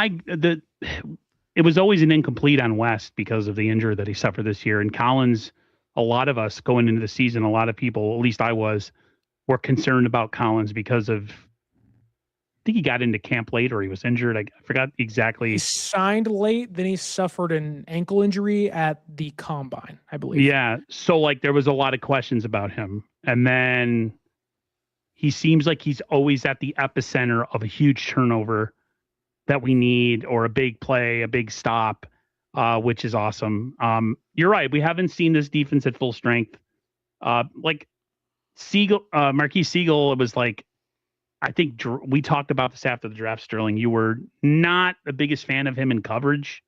it was always an incomplete on West because of the injury that he suffered this year. And Collins, a lot of us going into the season, a lot of people, at least I was, were concerned about Collins because of, I think he got into camp late or he was injured. I forgot exactly. He signed late, then he suffered an ankle injury at the combine, I believe. Yeah. So like there was a lot of questions about him. And then he seems like he's always at the epicenter of a huge turnover that we need, or a big play, a big stop, which is awesome. You're right. We haven't seen this defense at full strength. Like Siegel, Marquise Siegel, it was like, I think we talked about this after the draft, Sterling. You were not the biggest fan of him in coverage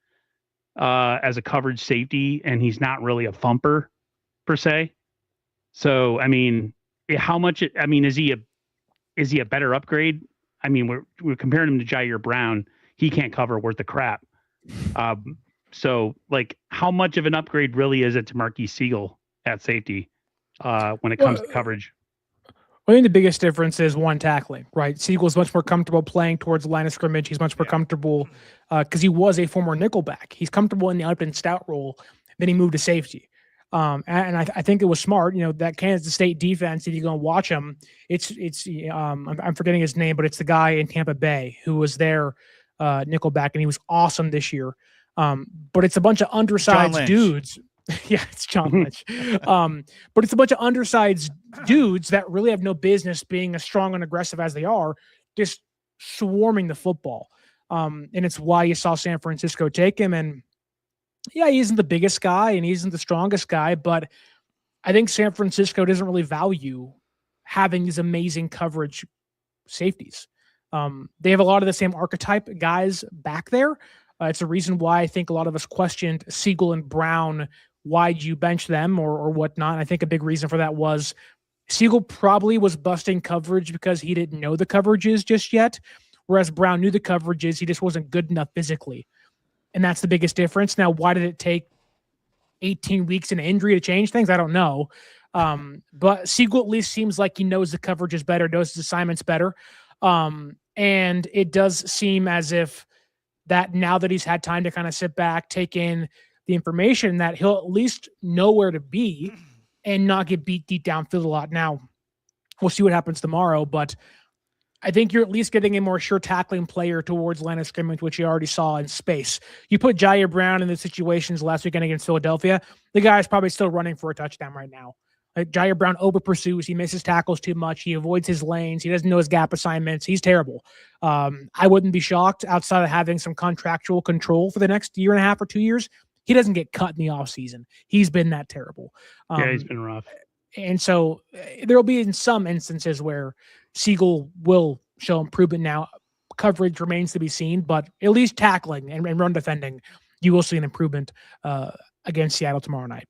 as a coverage safety, and he's not really a thumper per se. So, I mean, how much? Is he a better upgrade? I mean, we're comparing him to Jair Brown. He can't cover worth of crap. So, like, how much of an upgrade really is it to Marquise Siegel at safety when it comes to coverage? I think the biggest difference is one, tackling, right? Siegel's much more comfortable playing towards the line of scrimmage. He's much more comfortable because he was a former nickelback. He's comfortable in the up and stout role. Then he moved to safety. And I think it was smart, that Kansas State defense, if you go and watch them, I'm forgetting his name, but it's the guy in Tampa Bay who was their nickelback, and he was awesome this year. But it's a bunch of undersized dudes. Yeah, it's John Lynch. But it's a bunch of undersized dudes that really have no business being as strong and aggressive as they are, just swarming the football. And it's why you saw San Francisco take him. And yeah, he isn't the biggest guy and he isn't the strongest guy, but I think San Francisco doesn't really value having these amazing coverage safeties. They have a lot of the same archetype guys back there. It's a reason why I think a lot of us questioned Siegel and Brown. Why'd you bench them or whatnot? I think a big reason for that was Siegel probably was busting coverage because he didn't know the coverages just yet, whereas Brown knew the coverages. He just wasn't good enough physically. And that's the biggest difference. Now, why did it take 18 weeks in injury to change things? I don't know. But Siegel at least seems like he knows the coverages better, knows his assignments better. And it does seem as if that now that he's had time to kind of sit back, take in the information, that he'll at least know where to be and not get beat deep downfield a lot. Now, we'll see what happens tomorrow, but I think you're at least getting a more sure tackling player towards line of scrimmage, which you already saw in space. You put Jair Brown in the situations last weekend against Philadelphia, the guy's probably still running for a touchdown right now. Like, Jair Brown over pursues. He misses tackles too much. He avoids his lanes. He doesn't know his gap assignments. He's terrible. I wouldn't be shocked, outside of having some contractual control for the next year and a half or 2 years, he doesn't get cut in the offseason. He's been that terrible. Yeah, he's been rough. And so there will be in some instances where Siegel will show improvement. Now, coverage remains to be seen, but at least tackling and run defending, you will see an improvement against Seattle tomorrow night.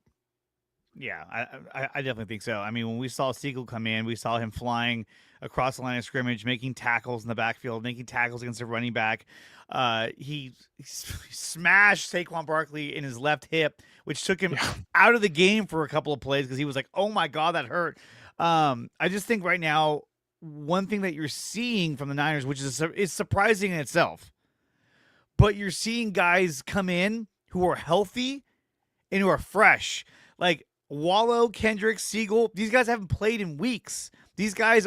Yeah, I definitely think so. I mean, when we saw Siegel come in, we saw him flying across the line of scrimmage, making tackles in the backfield, making tackles against the running back. He smashed Saquon Barkley in his left hip, which took him out of the game for a couple of plays because he was like, oh my God, that hurt. I just think right now, one thing that you're seeing from the Niners, which is surprising in itself, but you're seeing guys come in who are healthy and who are fresh. Like Wallow, Kendricks, Siegel, these guys haven't played in weeks. These guys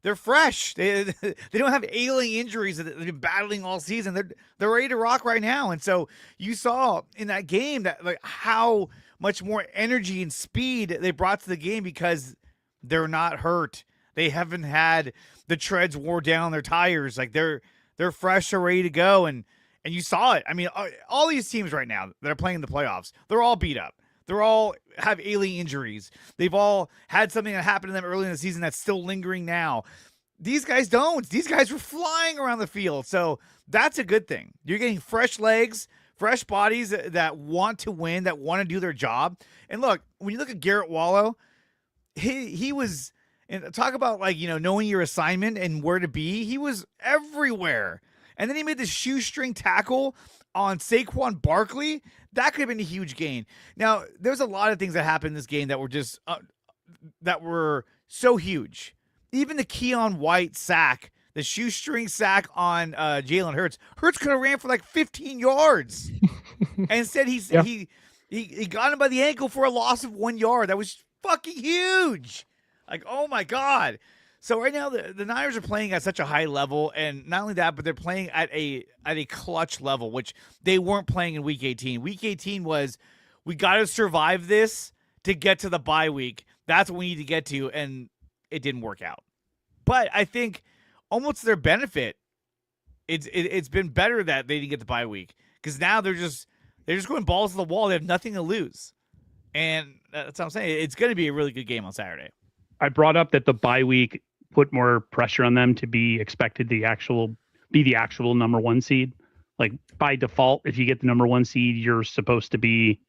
they're fresh. They don't have ailing injuries that they've been battling all season. They're ready to rock right now. And so you saw in that game that like how much more energy and speed they brought to the game because they're not hurt. They haven't had the treads wore down their tires. Like they're fresh, they're ready to go. And you saw it. I mean, all these teams right now that are playing in the playoffs, they're all beat up. They're all have ailing injuries. They've all had something that happened to them early in the season that's still lingering now. These guys don't. These guys were flying around the field. So that's a good thing. You're getting fresh legs, fresh bodies that want to win, that want to do their job. And look, when you look at Garrett Wallow, he was, and talk about like, knowing your assignment and where to be. He was everywhere. And then he made this shoestring tackle on Saquon Barkley. That could have been a huge gain. Now, there's a lot of things that happened in this game that were just that were so huge. Even the Keon White sack, the shoestring sack on Jalen Hurts. Hurts could have ran for like 15 yards. And instead, he got him by the ankle for a loss of 1 yard. That was fucking huge. Like, oh my God. So right now the Niners are playing at such a high level, and not only that, but they're playing at a clutch level, which they weren't playing in Week 18. Week 18 was, we got to survive this to get to the bye week. That's what we need to get to, and it didn't work out. But I think almost to their benefit, it's been better that they didn't get the bye week because now they're just going balls to the wall. They have nothing to lose, and that's what I'm saying. It's going to be a really good game on Saturday. I brought up that the bye week put more pressure on them to be expected be the actual number one seed. Like by default, if you get the number one seed, you're supposed to be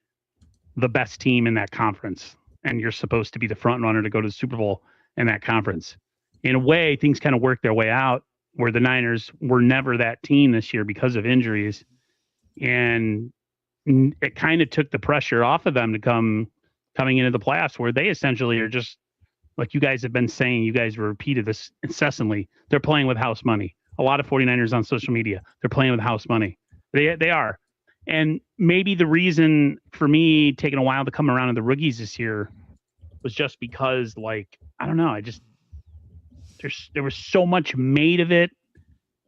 the best team in that conference, and you're supposed to be the front runner to go to the Super Bowl in that conference. In a way, things kind of worked their way out where the Niners were never that team this year because of injuries. And it kind of took the pressure off of them to coming into the playoffs where they essentially are just like you guys have been saying, you guys repeated this incessantly. They're playing with house money. A lot of 49ers on social media, they're playing with house money. They are. And maybe the reason for me taking a while to come around to the rookies this year was just because, like, I don't know. There was so much made of it.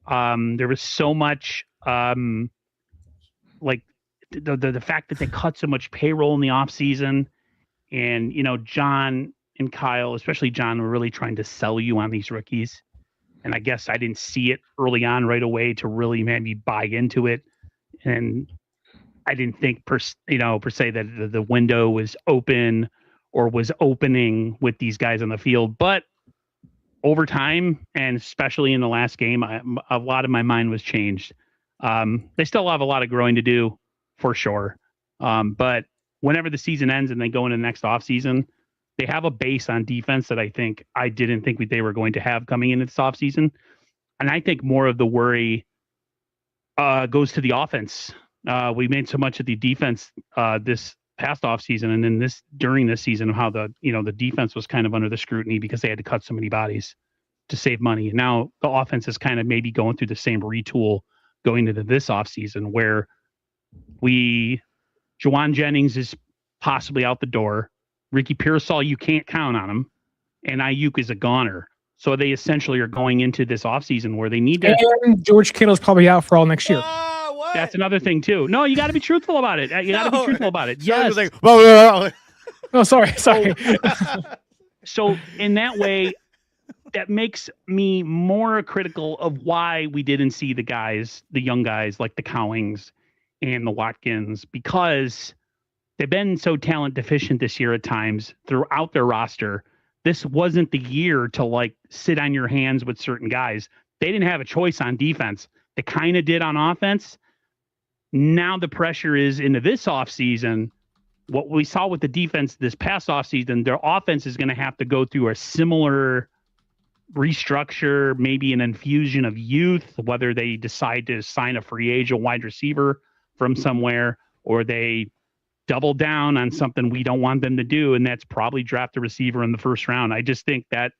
There was so much, like the fact that they cut so much payroll in the off season, and John and Kyle, especially John, were really trying to sell you on these rookies. And I guess I didn't see it early on right away to really maybe buy into it. And I didn't think per se that the window was open or was opening with these guys on the field. But over time, and especially in the last game, a lot of my mind was changed. They still have a lot of growing to do for sure. But whenever the season ends and they go into the next offseason, they have a base on defense that I didn't think they were going to have coming into this offseason. And I think more of the worry goes to the offense. We made so much of the defense this past offseason, and then during this season, how the defense was kind of under the scrutiny because they had to cut so many bodies to save money. And now the offense is kind of maybe going through the same retool going into this offseason where Juwan Jennings is possibly out the door. Ricky Pearsall, you can't count on him. And Ayuk is a goner. So they essentially are going into this offseason where they need to. And George Kittle's probably out for all next year. What? That's another thing, too. No, you got to be truthful about it. You got to be truthful about it. Yes. Like, whoa. Oh, sorry. So in that way, that makes me more critical of why we didn't see the young guys like the Cowings and the Watkins, because they've been so talent deficient this year at times throughout their roster. This wasn't the year to sit on your hands with certain guys. They didn't have a choice on defense. They kind of did on offense. Now the pressure is into this offseason. What we saw with the defense this past offseason, their offense is going to have to go through a similar restructure, maybe an infusion of youth, whether they decide to sign a free agent wide receiver from somewhere, or they double down on something we don't want them to do, and that's probably draft a receiver in the first round. I just think that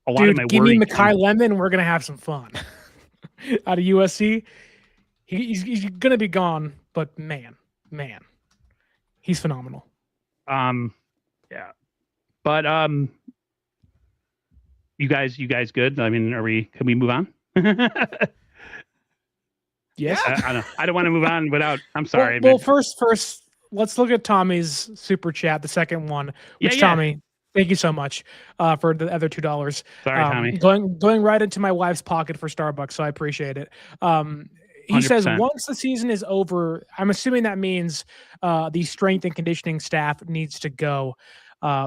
a lot of my give worry. me Mekhi Lemon, we're gonna have some fun. Out of USC, he's gonna be gone, but man, he's phenomenal. Yeah, but you guys good? I mean, can we move on? Yes. I don't want to move on without. I'm sorry. Well, first, let's look at Tommy's super chat, the second one. Which Tommy, thank you so much for the other $2. Sorry, Tommy. Going right into my wife's pocket for Starbucks, so I appreciate it. He 100%. Says once the season is over, I'm assuming that means the strength and conditioning staff needs to go.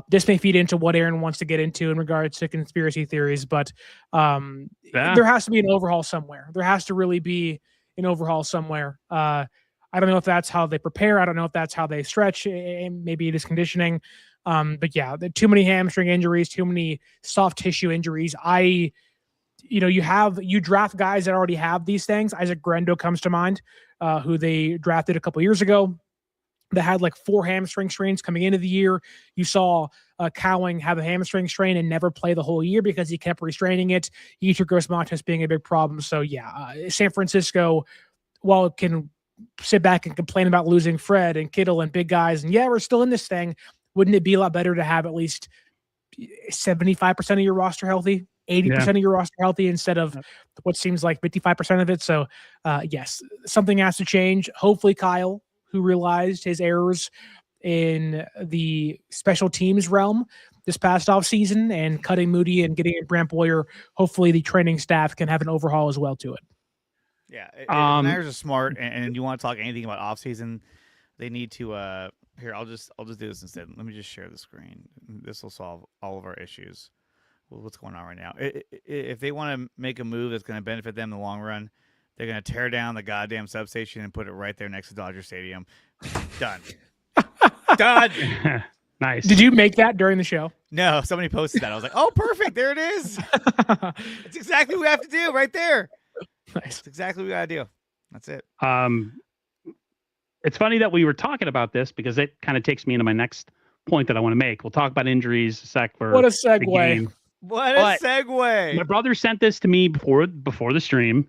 This may feed into what Aaron wants to get into in regards to conspiracy theories, but there has to be an overhaul somewhere. There has to really be an overhaul somewhere. I don't know if that's how they prepare. I don't know if that's how they stretch. Maybe it is conditioning. But yeah, too many hamstring injuries, too many soft tissue injuries. You draft guys that already have these things. Isaac Grendo comes to mind, who they drafted a couple years ago, that had 4 hamstring strains coming into the year. You saw Cowing have a hamstring strain and never play the whole year because he kept restraining it. Yetur Gross-Matos being a big problem. So yeah, San Francisco, while it can sit back and complain about losing Fred and Kittle and big guys, and yeah, we're still in this thing, wouldn't it be a lot better to have at least 75% of your roster healthy, 80% of your roster healthy instead of what seems like 55% of it? So yes, something has to change. Hopefully Kyle, who realized his errors in the special teams realm, this past offseason, and cutting Moody and getting in Brant Boyer, hopefully the training staff can have an overhaul as well to it. Yeah, if the Niners are smart, and you want to talk anything about offseason, they need to. Here, I'll just do this instead. Let me just share the screen. This will solve all of our issues. What's going on right now? If they want to make a move that's going to benefit them in the long run, they're going to tear down the goddamn substation and put it right there next to Dodger Stadium. Done. Done. Nice. Did you make that during the show? No, somebody posted that. I was like, oh, perfect. There it is. It's exactly what we have to do right there. Nice. That's exactly what we got to do. That's it. It's funny that we were talking about this because it kind of takes me into my next point that I want to make. We'll talk about injuries a sec for what a the segue. game. What a segue. My brother sent this to me before the stream.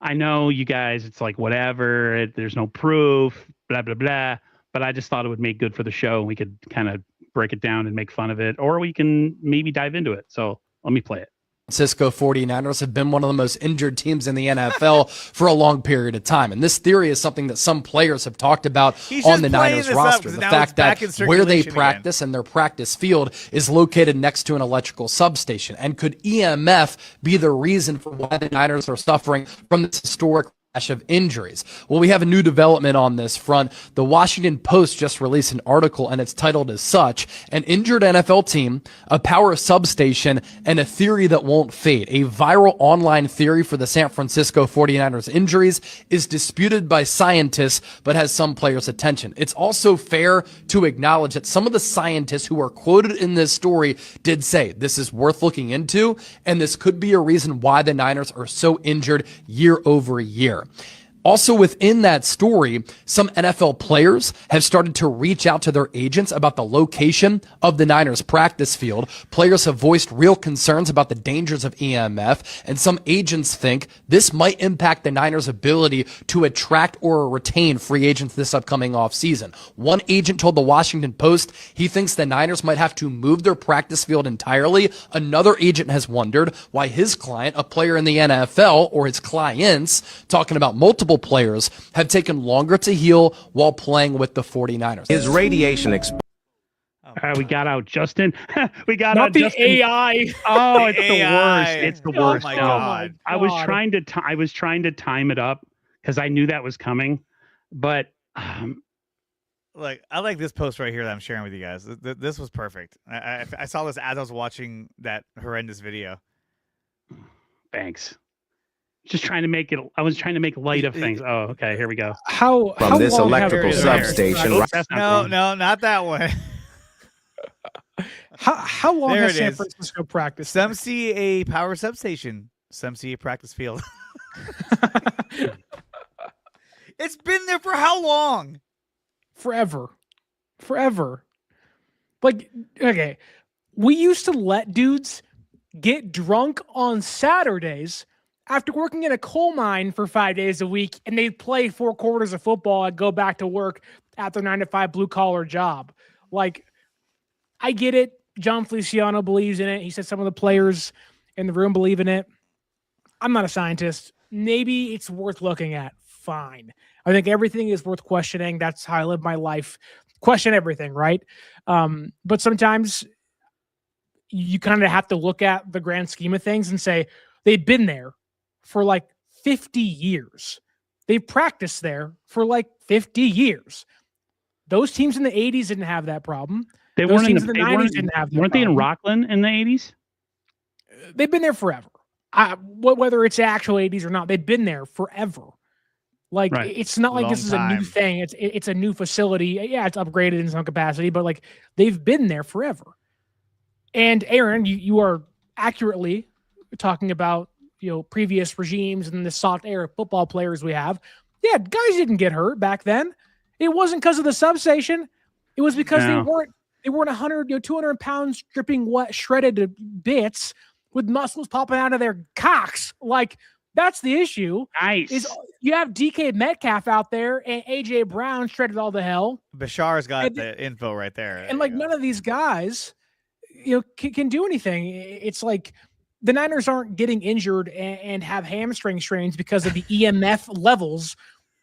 I know you guys, it's like whatever, there's no proof, blah, blah, blah. But I just thought it would make good for the show. We could kind of break it down and make fun of it, or we can maybe dive into it. So let me play it. Francisco 49ers have been one of the most injured teams in the NFL for a long period of time. And this theory is something that some players have talked about on the Niners roster. The fact that where they practice and their practice field is located next to an electrical substation. And could EMF be the reason for why the Niners are suffering from this historic of injuries? Well, we have a new development on this front. The Washington Post just released an article, and it's titled as such: An Injured NFL Team, a Power Substation, and a Theory That Won't Fade. A viral online theory for the San Francisco 49ers injuries is disputed by scientists, but has some players' attention. It's also fair to acknowledge that some of the scientists who are quoted in this story did say this is worth looking into, and this could be a reason why the Niners are so injured year over year. Also within that story, some NFL players have started to reach out to their agents about the location of the Niners practice field. Players have voiced real concerns about the dangers of EMF, and some agents think this might impact the Niners' ability to attract or retain free agents this upcoming offseason. One agent told the Washington Post he thinks the Niners might have to move their practice field entirely. Another agent has wondered why his client, a player in the NFL, or his clients, talking about multiple players, have taken longer to heal while playing with the 49ers. His radiation we got out Justin. We got Not out the Justin. AI. Oh, it's the AI. worst. It's the worst. my No. God. I was trying to time it up because I knew that was coming. But Like, I like this post right here that I'm sharing with you guys. This was perfect. I saw this as I was watching that horrendous video. thanks. Just trying to make it. I was trying to make light of things. Oh, okay. Here we go. How this long have- electrical substation. Oops, that's not the one. Not that one. How long There has it San is. Francisco practiced? Some see a power substation. Some see a practice field. It's been there for how long? Forever. Like, okay, we used to let dudes get drunk on Saturdays after working in a coal mine for 5 days a week, and they'd play 4 quarters of football and go back to work at their 9-to-5 blue-collar job. Like, I get it. John Feliciano believes in it. He said some of the players in the room believe in it. I'm not a scientist. Maybe it's worth looking at. Fine. I think everything is worth questioning. That's how I live my life. Question everything, right? But sometimes you kind of have to look at the grand scheme of things and say, they've been there for like 50 years. They've practiced there for like 50 years. Those teams in the 80s didn't have that problem. They Those weren't in teams the, in the they 90s weren't, didn't have that weren't they in problem. Rockland in the 80s? They've been there forever. Whether it's actual 80s or not, they've been there forever. Like, Right. it's not like Long this is a new time. thing. It's a new facility. Yeah, it's upgraded in some capacity, but like they've been there forever. And Aaron, you are accurately talking about, previous regimes and the soft era football players we have. Yeah, guys didn't get hurt back then. It wasn't because of the substation. It was because No. they weren't 100, 200 pounds dripping wet, shredded to bits with muscles popping out of their cocks. Like, that's the issue. Nice. Is you have DK Metcalf out there and AJ Brown shredded all the hell, Bashar's got And- the info right there. and like none of these guys, can do anything. It's like the Niners aren't getting injured and have hamstring strains because of the EMF levels.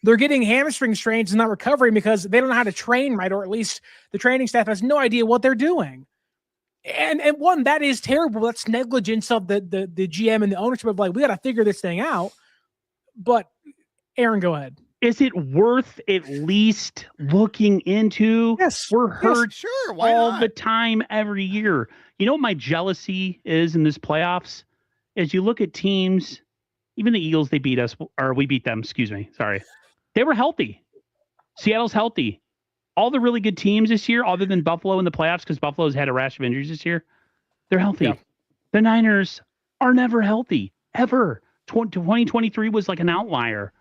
They're getting hamstring strains and not recovering because they don't know how to train right, or at least the training staff has no idea what they're doing. And one, that is terrible. That's negligence of the GM and the ownership of, like, we got to figure this thing out. But Aaron, go ahead. Is it worth at least looking into? Yes. We're hurt sure. Why all not? the time, every year. You know what my jealousy is in this playoffs? Is you look at teams, even the Eagles, they beat us, or we beat them, excuse me. Sorry. They were healthy. Seattle's healthy. All the really good teams this year, other than Buffalo in the playoffs, because Buffalo's had a rash of injuries this year, they're healthy. Yeah. The Niners are never healthy, ever. 2023 was like an outlier.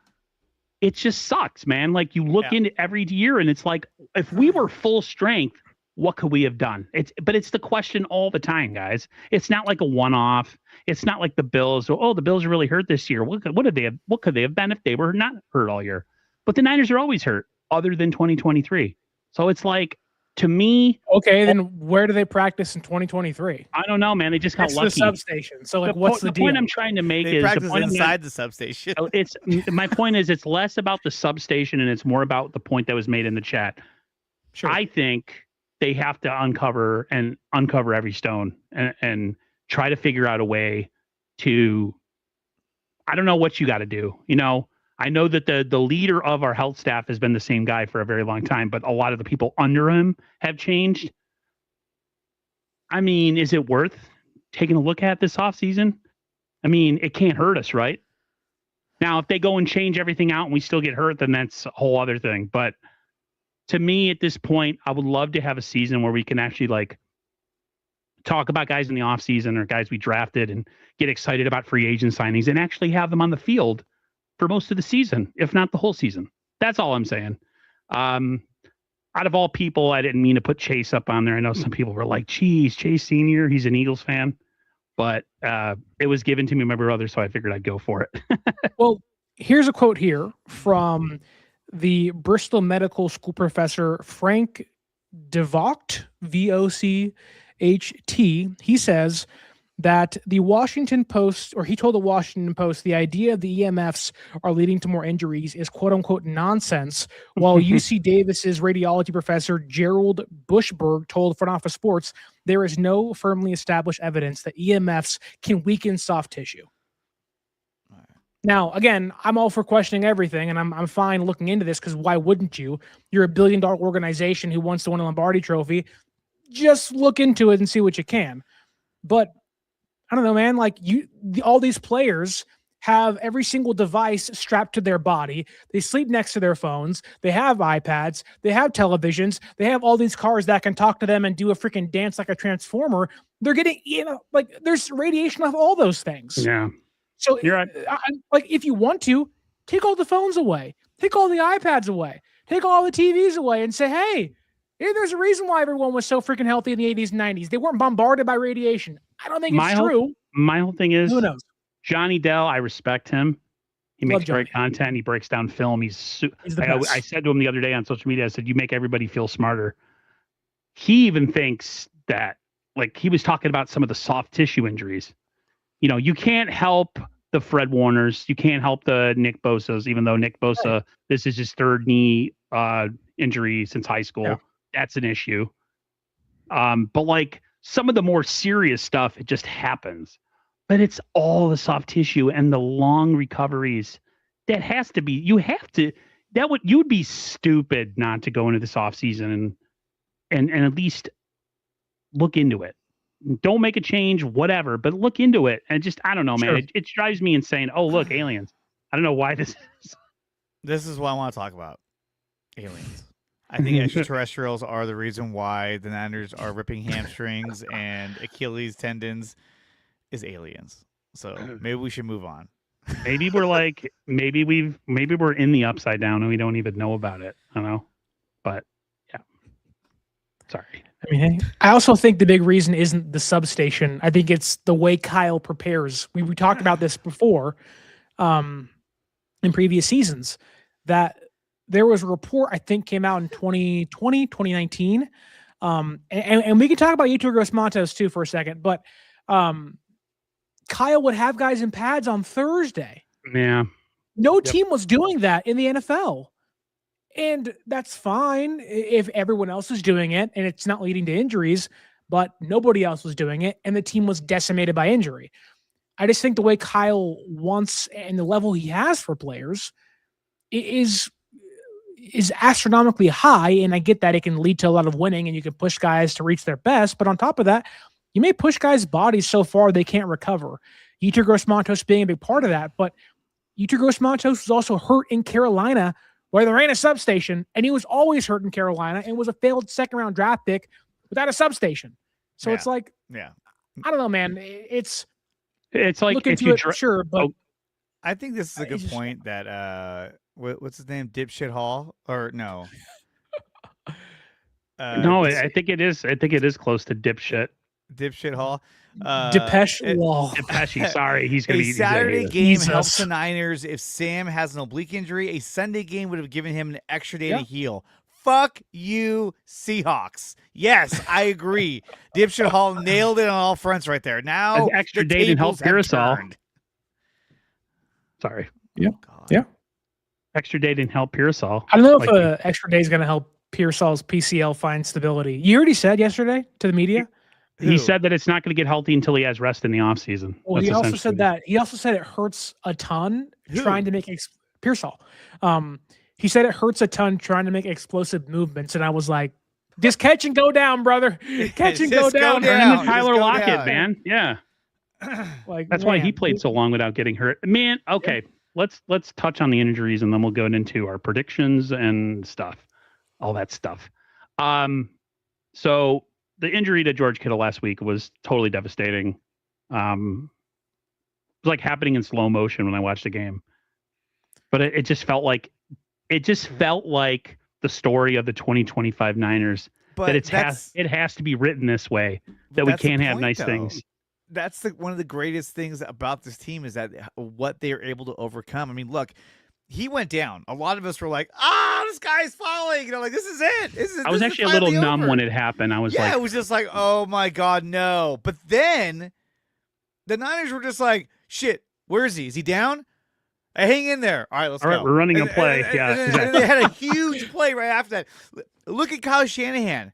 It just sucks, man. Like, you look into every year, and it's like, if we were full strength, what could we have done? But it's the question all the time, guys. It's not like a one-off. It's not like the Bills. Oh, the Bills are really hurt this year. What could they have been if they were not hurt all year? But the Niners are always hurt, other than 2023. So it's like, to me, okay, then where do they practice in 2023? I don't know, man. They just got lucky. The substation. So, like, what's the deal? Point I'm trying to make they is practice the point inside the substation. It's my point is, it's less about the substation and it's more about the point that was made in the chat. Sure. I think they have to uncover every stone and try to figure out a way to. I don't know what you got to do. You know, I know that the leader of our health staff has been the same guy for a very long time, but a lot of the people under him have changed. I mean, is it worth taking a look at this offseason? I mean, it can't hurt us, right? Now, if they go and change everything out and we still get hurt, then that's a whole other thing. But to me, at this point, I would love to have a season where we can actually, like, talk about guys in the offseason or guys we drafted and get excited about free agent signings and actually have them on the field for most of the season, if not the whole season. That's all I'm saying. Out of all people, I didn't mean to put Chase up on there. I know some people were like, geez, Chase Sr., he's an Eagles fan. But it was given to me by my brother, so I figured I'd go for it. Well, here's a quote here from the Bristol Medical School professor, Frank DeVocht, VOCHT. He says that the Washington Post, or he told the Washington Post, the idea of the EMFs are leading to more injuries is quote unquote nonsense, while UC Davis's radiology professor Gerald Bushberg told Front Office Sports there is no firmly established evidence that EMFs can weaken soft tissue. Now, again, I'm all for questioning everything, and I'm fine looking into this, because why wouldn't you? You're a $1 billion organization who wants to win a Lombardi Trophy. Just look into it and see what you can. But I don't know, man. Like, all these players have every single device strapped to their body. They sleep next to their phones. They have iPads. They have televisions. They have all these cars that can talk to them and do a freaking dance like a transformer. They're getting, like, there's radiation off all those things. Yeah. So, you're right. Like, if you want to, take all the phones away. Take all the iPads away. Take all the TVs away and say, hey, there's a reason why everyone was so freaking healthy in the 80s and 90s. They weren't bombarded by radiation. I don't think it's true. My whole thing is, who knows? Johnny Dell, I respect him. He makes great content. He breaks down film. He's the best. I said to him the other day on social media, I said, you make everybody feel smarter. He even thinks that, like, he was talking about some of the soft tissue injuries. You know, you can't help the Fred Warners. You can't help the Nick Bosas, even though Nick Bosa, this is his third knee injury since high school. Yeah. That's an issue. But, like, some of the more serious stuff, it just happens. But it's all the soft tissue and the long recoveries. That has to be, you'd be stupid not to go into this offseason and at least look into it. Don't make a change, whatever, but look into it. And just, I don't know, man. It drives me insane. Oh, look, aliens. I don't know why this is. This is what I want to talk about. Aliens. I think extraterrestrials are the reason why the Niners are ripping hamstrings and Achilles tendons is aliens. So maybe we should move on. Maybe we're like, maybe we're in the upside down and we don't even know about it. I don't know. But yeah. Sorry. I mean, I also think the big reason isn't the substation. I think it's the way Kyle prepares. We talked about this before in previous seasons, that there was a report, I think, came out in 2020, 2019. And we can talk about Yetur Gross-Matos too for a second, but Kyle would have guys in pads on Thursday. Yeah. No team was doing that in the NFL. And that's fine if everyone else is doing it and it's not leading to injuries. but nobody else was doing it, and the team was decimated by injury. I just think the way Kyle wants and the level he has for players is astronomically high, and I get that it can lead to a lot of winning and you can push guys to reach their best, but on top of that, you may push guys' bodies so far they can't recover. Yetur Gross-Matos being a big part of that, but Yetur Gross-Matos was also hurt in Carolina where there ain't a substation, and he was always hurt in Carolina and was a failed second-round draft pick without a substation. So it's like, I don't know, man. It's like if you sure, but I think this is a good point that what's his name, Dipshit Hall, or no? No, I think it is. I think it is close to Dipshit Hall. Depeche Wall. Depeche, sorry, he's going to be a Saturday game helps the Niners. If Sam has an oblique injury, a Sunday game would have given him an extra day to heal. Fuck you, Seahawks. Yes, I agree. Dipshit Hall nailed it on all fronts right there. Now, an extra day didn't help Pearsall. Sorry. Yeah. Yeah. Extra day didn't help Pearsall. I don't know if an extra day is going to help Pearsall's PCL find stability. You already said yesterday to the media. He said that it's not going to get healthy until he has rest in the offseason. Well, he also said that. He also said it hurts a ton trying to make Pearsall. He said it hurts a ton trying to make explosive movements, and I was like, just catch and go down, brother. Catch and go down. Turn into Tyler Lockett, man. Yeah. That's why he played so long without getting hurt. Man, okay. Let's touch on the injuries, and then we'll go into our predictions and stuff. All that stuff. So the injury to George Kittle last week was totally devastating. It was like happening in slow motion when I watched the game. But it just felt like the story of the 2025 Niners. But that it has to be written this way, that we can't have nice things. That's one of the greatest things about this team is that what they are able to overcome. I mean, look, he went down. A lot of us were like, this guy's falling. Like, this is it. I was actually a little numb when it happened. I was it was just like, oh my God, no. But then the Niners were just like, shit, where is he? Is he down? Hang in there. All right, let's go. All right, we're running a play. And they had a huge play right after that. Look at Kyle Shanahan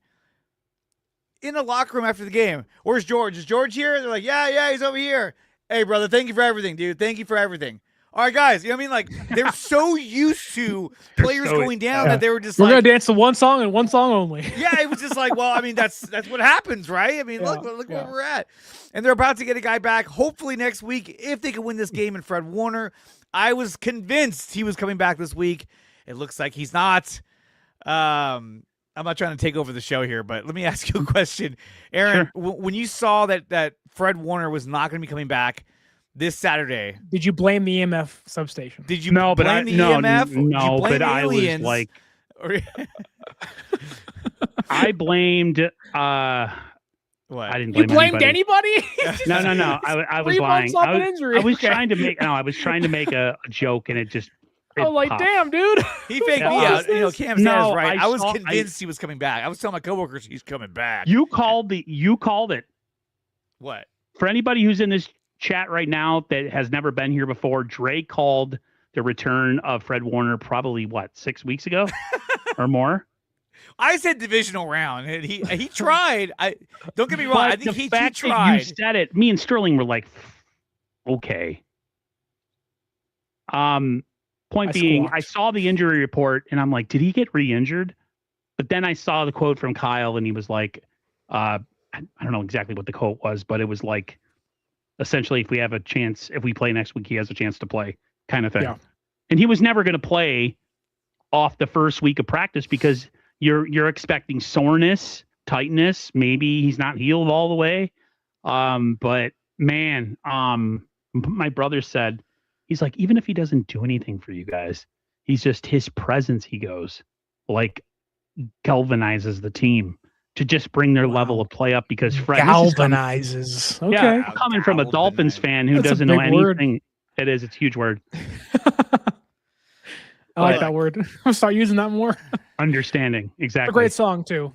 in the locker room after the game. Where's George? Is George here? They're like, yeah, he's over here. Hey, brother, thank you for everything, dude. Thank you for everything. All right, guys. You know what I mean? Like, they're so used to players going down that they were just we're going to dance to one song and one song only. Yeah, it was just like, well, I mean, that's what happens, right? I mean, look where we're at. And they're about to get a guy back, hopefully next week, if they can win this game in Fred Warner. I was convinced he was coming back this week. It looks like he's not. I'm not trying to take over the show here, but let me ask you a question. Aaron, when you saw that Fred Warner was not going to be coming back this Saturday, did you blame the EMF substation? Did you blame the EMF? No, but I was like, I blamed. What? I didn't blame you blamed anybody? No. I was lying. I was trying to make a joke, and it just. Damn, dude. He faked me out. Cam says right. I was convinced he was coming back. I was telling my coworkers he's coming back. You called it. What? For anybody who's in this chat right now that has never been here before, Dre called the return of Fred Warner probably 6 weeks ago or more. I said divisional round, and he tried. Don't get me wrong. I think he tried. That you said it. Me and Sterling were like, okay. Point being, I saw the injury report, and I'm like, did he get re-injured? But then I saw the quote from Kyle, and he was like, I don't know exactly what the quote was, but it was like, essentially, if we play next week, he has a chance to play, kind of thing. Yeah. And he was never going to play off the first week of practice because you're expecting soreness, tightness. Maybe he's not healed all the way. But man, my brother said, he's like, even if he doesn't do anything for you guys, he's just his presence, he goes, like galvanizes the team to just bring their level of play up because Fred galvanizes. Okay. Yeah, coming from a Dolphins fan who doesn't know anything. Word. It's a huge word. I like that word. I'll start using that more. Understanding. Exactly. It's a great song too.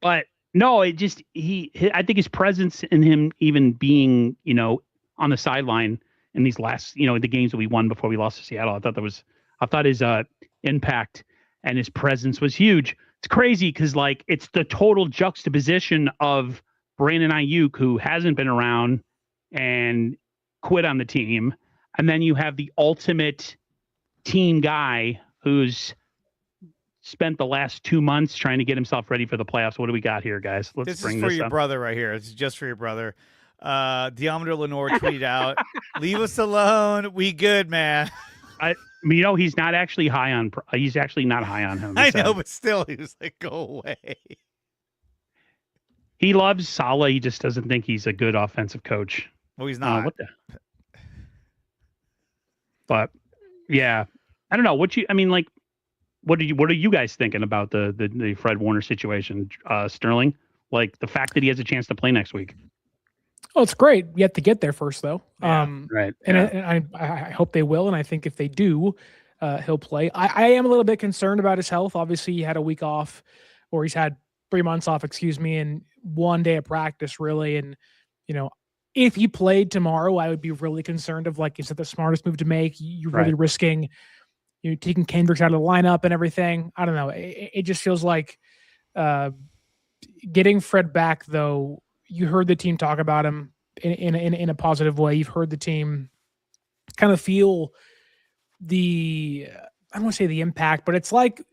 But no, I think his presence in him even being, on the sideline in these last, the games that we won before we lost to Seattle, I thought his impact and his presence was huge. it's crazy because like it's the total juxtaposition of Brandon Ayuk, who hasn't been around and quit on the team, and then you have the ultimate team guy who's spent the last 2 months trying to get himself ready for the playoffs. What do we got here, guys? This is for your brother right here. It's just for your brother. Deometer Lenore tweeted out, "Leave us alone. We good, man." I mean, he's not actually high on. He's actually not high on him. I know, but still, he was like, "Go away." He loves Saleh. He just doesn't think he's a good offensive coach. Well, he's not. But yeah, I don't know what you. I mean, like, what are you guys thinking about the Fred Warner situation, Sterling? Like the fact that he has a chance to play next week. Oh, it's great. You have to get there first, though. Yeah, right. And, yeah. I hope they will. And I think if they do, he'll play. I am a little bit concerned about his health. Obviously, he had a week off, or he's had 3 months off, and 1 day of practice, really. And, if he played tomorrow, I would be really concerned of, like, is it the smartest move to make? You're really risking, taking Kendricks out of the lineup and everything. I don't know. It just feels like getting Fred back, though. You heard the team talk about him in a positive way. You've heard the team kind of feel I don't want to say the impact, but it's like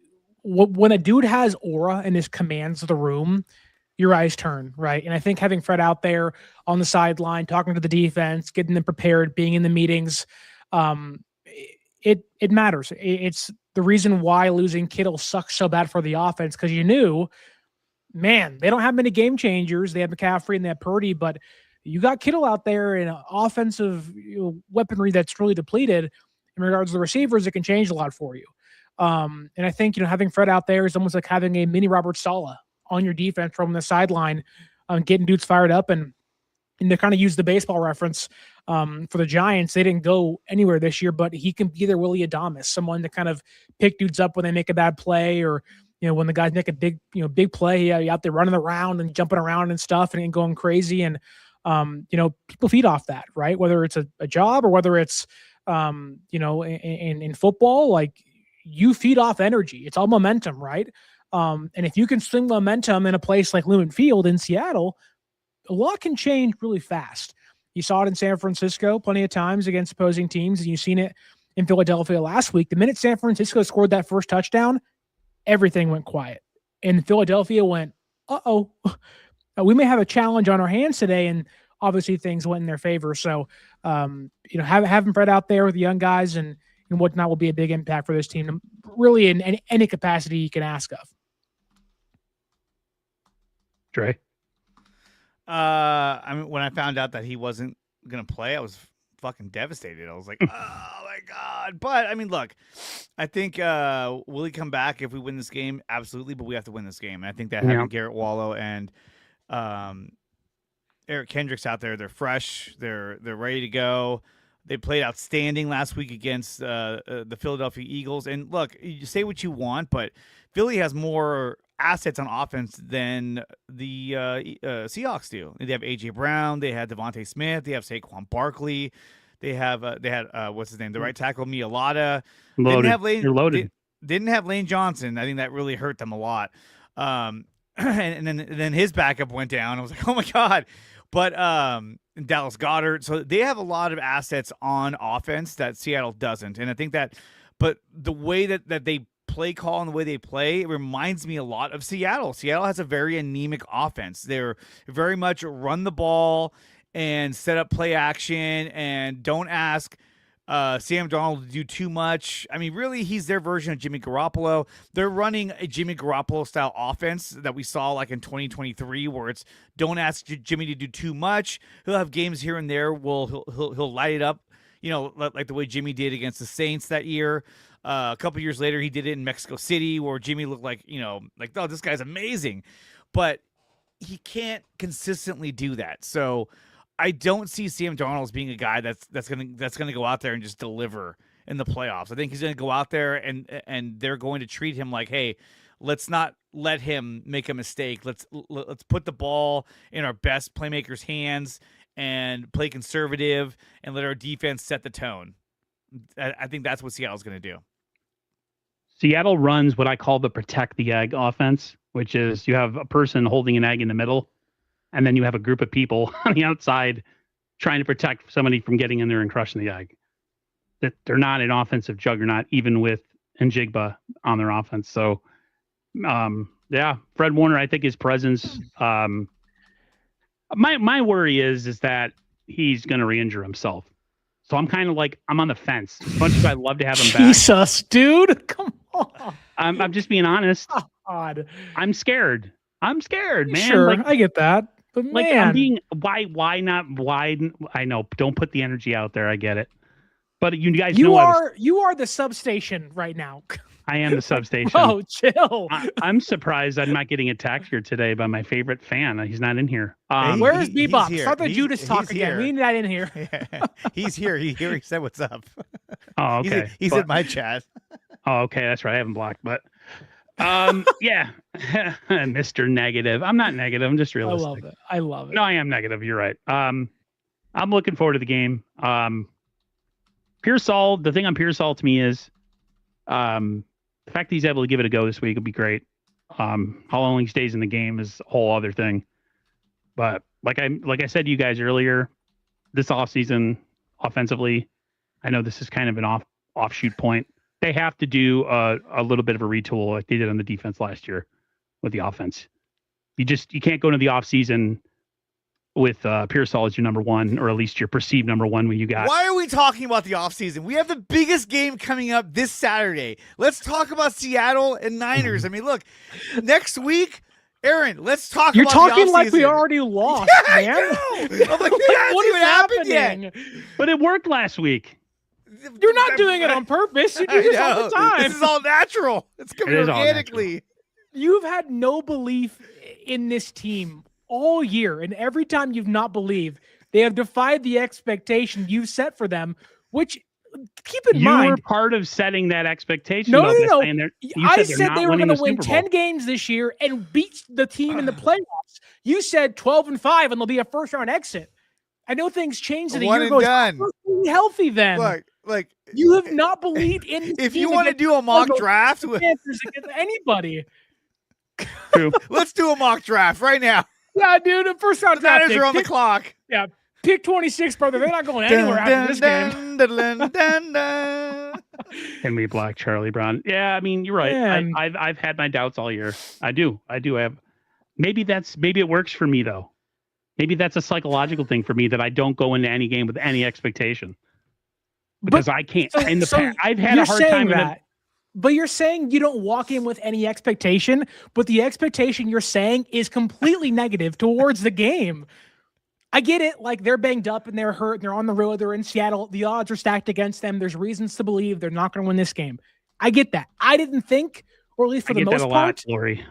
when a dude has aura and just commands the room, your eyes turn, right? And I think having Fred out there on the sideline, talking to the defense, getting them prepared, being in the meetings, it matters. It's the reason why losing Kittle sucks so bad for the offense, because you knew, man, they don't have many game changers. They have McCaffrey and they have Purdy, but you got Kittle out there in offensive weaponry that's really depleted in regards to the receivers. It can change a lot for you. And I think, having Fred out there is almost like having a mini Robert Saleh on your defense from the sideline, getting dudes fired up. And to kind of use the baseball reference for the Giants, they didn't go anywhere this year, but he can be their Willie Adames, someone to kind of pick dudes up when they make a bad play, or when the guys make a big play, out there running around and jumping around and stuff and going crazy. And, people feed off that, right? Whether it's a job or whether it's, in football, like, you feed off energy. It's all momentum, right? And if you can swing momentum in a place like Lumen Field in Seattle, a lot can change really fast. You saw it in San Francisco plenty of times against opposing teams, and you've seen it in Philadelphia last week. The minute San Francisco scored that first touchdown, everything went quiet. And Philadelphia went, uh-oh, we may have a challenge on our hands today. And obviously things went in their favor. So, having Fred out there with the young guys and whatnot will be a big impact for this team, really in any capacity you can ask of. Dre? When I found out that he wasn't going to play, I was fucking devastated. I was like, oh my God. But look, I think will he come back if we win this game? Absolutely, but we have to win this game. And I think that having Garrett Wallow and Eric Kendricks out there, they're fresh, they're ready to go. They played outstanding last week against the Philadelphia Eagles. And look, you say what you want, but Philly has more assets on offense than the Seahawks do. They have A.J. Brown. They had Devontae Smith. They have Saquon Barkley. They had what's his name? The right tackle, Mialata. You're loaded. Didn't have Lane Johnson. I think that really hurt them a lot. And then his backup went down. I was like, oh my God. But Dallas Goedert. So they have a lot of assets on offense that Seattle doesn't. And I think that, but the way that they play call and the way they play, it reminds me a lot of Seattle. Seattle has a very anemic offense. They're very much run the ball and set up play action and don't ask Sam Darnold to do too much. Really, he's their version of Jimmy Garoppolo. They're running a Jimmy Garoppolo style offense that we saw like in 2023, where it's don't ask Jimmy to do too much. He'll have games here and there. He'll light it up, like the way Jimmy did against the Saints that year. A couple years later, he did it in Mexico City, where Jimmy looked like, oh, this guy's amazing, but he can't consistently do that. So I don't see Sam Darnold as being a guy that's gonna go out there and just deliver in the playoffs. I think he's gonna go out there and they're going to treat him like, hey, let's not let him make a mistake. Let's put the ball in our best playmakers' hands and play conservative and let our defense set the tone. I think that's what Seattle's gonna do. Seattle runs what I call the protect the egg offense, which is you have a person holding an egg in the middle, and then you have a group of people on the outside trying to protect somebody from getting in there and crushing the egg. That they're not an offensive juggernaut, even with Njigba on their offense. So, yeah, Fred Warner, I think his presence. My worry is that he's going to re-injure himself. So I'm kind of like I'm on the fence. As much as I'd love to have him back. Jesus, dude, come on. I'm just being honest. Oh, God. I'm scared. I'm scared, man. Sure, like, I get that. But like man. I'm being why not? Why I know. Don't put the energy out there. I get it. But you guys know you are the substation right now. I am the substation. Oh, chill. I'm surprised I'm not getting attacked here today by my favorite fan. He's not in here. Where is Bebop? Start the Judas talk again. Here. We need that in here. He's here. He said what's up. Oh, okay. He's in my chat. Oh, okay. That's right. I haven't blocked, but yeah. Mr. Negative. I'm not negative. I'm just realistic. I love it. No, I am negative. You're right. I'm looking forward to the game. Pearsall, the thing on Pearsall to me is the fact that he's able to give it a go this week would be great. How long he stays in the game is a whole other thing. But like I said to you guys earlier, this offseason offensively, I know this is kind of an offshoot point. They have to do a little bit of a retool like they did on the defense last year with the offense. You can't go into the offseason with Pearsall as your number one, or at least your perceived number one when you got. Why are we talking about the offseason? We have the biggest game coming up this Saturday. Let's talk about Seattle and Niners. I mean, look, next week, Aaron, let's talk You're about talking the like we offseason. already lost, Yeah, man. I know. I'm like, what is happening? But it worked last week. You're not doing it on purpose. You do this all the time. This is all natural. It's coming organically. You've had no belief in this team all year, and every time you've not believed, they have defied the expectation you've set for them, which, keep in mind, you were part of setting that expectation. No. I said they were going to win 10 games this year and beat the team in the playoffs. You said 12-5 and they'll be a first-round exit. I know things changed. The year goes healthy then. Like you have not believed in. If you want to do a mock draft with against anybody, true. Let's do a mock draft right now. Yeah, dude. The first round draft are on the clock. Yeah, pick 26, brother. They're not going anywhere after this game. Can we block Charlie Brown? Yeah, I mean you're right. I've had my doubts all year. I do. I have. Maybe it works for me though. Maybe that's a psychological thing for me that I don't go into any game with any expectation because I can't. In the past, I've had a hard time. But you're saying you don't walk in with any expectation, but the expectation you're saying is completely negative towards the game. I get it. Like they're banged up and they're hurt and they're on the road. They're in Seattle. The odds are stacked against them. There's reasons to believe they're not going to win this game. I get that. I didn't think, or at least for the most part. Lori,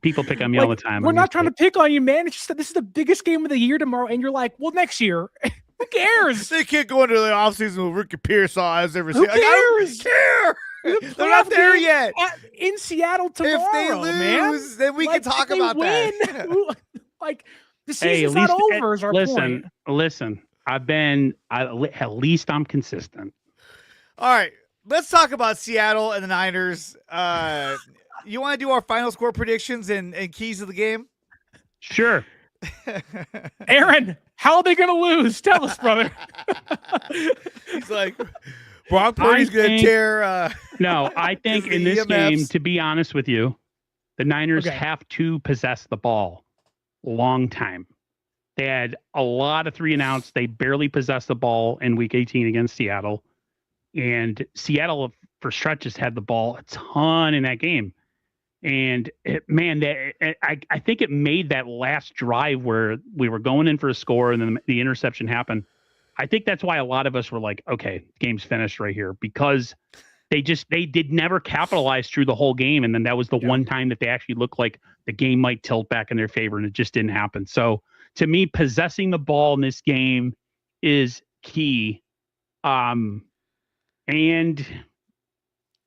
people pick on me all the time. We're not trying to pick on you, man. It's just that this is the biggest game of the year tomorrow. And you're like, well, next year. Who cares? They can't go into the offseason with Ricky Pearsall as ever seen. I don't care. They're not there yet. In Seattle tomorrow, if they lose, then we can talk about that. Like the season's not over. Is our point. Listen. At least I'm consistent. All right, let's talk about Seattle and the Niners. You want to do our final score predictions and keys of the game? Sure. Aaron, how are they going to lose? Tell us, brother. He's like, Brock Purdy's going to tear. No, I think in this game, to be honest with you, the Niners have to possess the ball a long time. They had a lot of 3-and-outs. They barely possessed the ball in Week 18 against Seattle. And Seattle, for stretches, had the ball a ton in that game. And I think it made that last drive where we were going in for a score and then the interception happened. I think that's why a lot of us were like, okay, game's finished right here, because they did never capitalize through the whole game. And then that was the one time that they actually looked like the game might tilt back in their favor, and it just didn't happen. So to me, possessing the ball in this game is key. And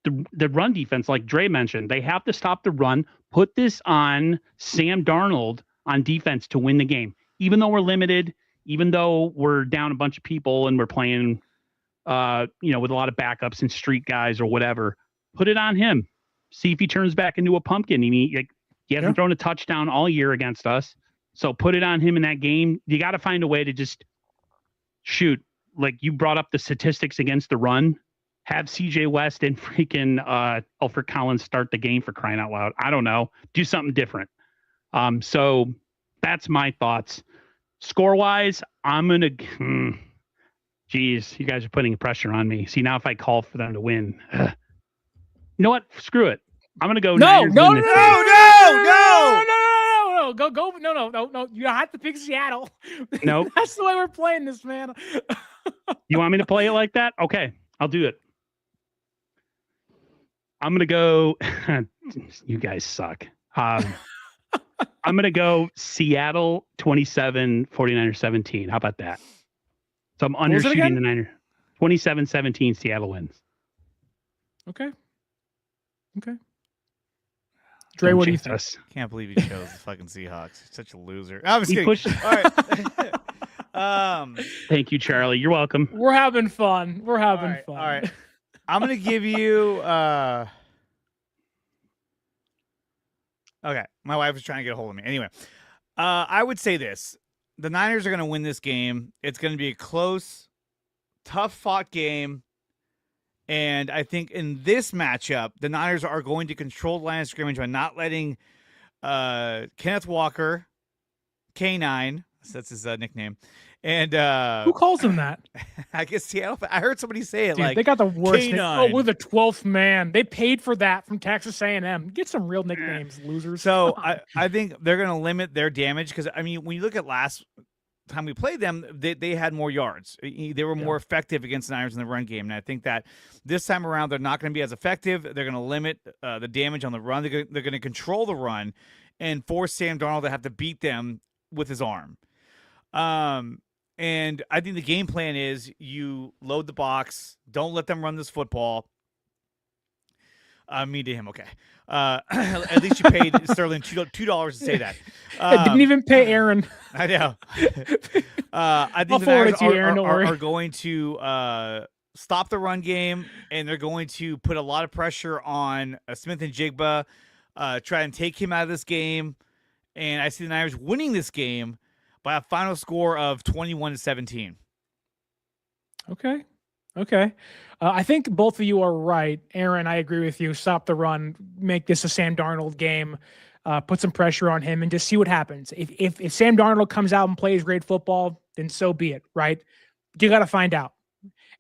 the run defense, like Dre mentioned, they have to stop the run, put this on Sam Darnold on defense to win the game. Even though we're limited, even though we're down a bunch of people and we're playing, with a lot of backups and street guys or whatever, put it on him. See if he turns back into a pumpkin. He hasn't thrown a touchdown all year against us. So put it on him in that game. You got to find a way to just shoot. Like you brought up the statistics against the run. Have CJ West and freaking Alfred Collins start the game, for crying out loud. I don't know. Do something different. So that's my thoughts. Score-wise, I'm going to... Geez, you guys are putting pressure on me. See, now if I call for them to win... you know what? Screw it. I'm going to go... No. Go. No. You have to pick Seattle. No. That's the way we're playing this, man. You want me to play it like that? Okay, I'll do it. I'm going to go... You guys suck. I'm going to go Seattle 27, 49ers 17. How about that? So I'm undershooting the Niners. 27-17, Seattle wins. Okay. Dre, what do you think? Can't believe you chose the fucking Seahawks. You're such a loser. I'm just kidding. All right. Thank you, Charlie. You're welcome. We're having fun. All right. I'm going to give you... Okay, my wife was trying to get a hold of me. Anyway, I would say this. The Niners are going to win this game. It's going to be a close, tough-fought game. And I think in this matchup, the Niners are going to control the line of scrimmage by not letting Kenneth Walker, K9, that's his nickname, and who calls him that? I guess Seattle. I heard somebody say it. Dude, like they got the worst. We're the 12th man. They paid for that from Texas A&M. Get some real nicknames, losers. So I think they're going to limit their damage because I mean, when you look at last time we played them, they had more yards. They were more effective against the Niners in the run game, and I think that this time around they're not going to be as effective. They're going to limit the damage on the run. They're going to control the run and force Sam Darnold to have to beat them with his arm. And I think the game plan is you load the box, don't let them run this football. Me to him, okay. At least you paid Sterling $2 to say that. I didn't even pay Aaron. I know. I think the Niners are going to stop the run game, and they're going to put a lot of pressure on Smith and Jigba, try and take him out of this game. And I see the Niners winning this game by a final score of 21-17. Okay. I think both of you are right. Aaron, I agree with you. Stop the run. Make this a Sam Darnold game. Put some pressure on him and just see what happens. If Sam Darnold comes out and plays great football, then so be it, right? You got to find out.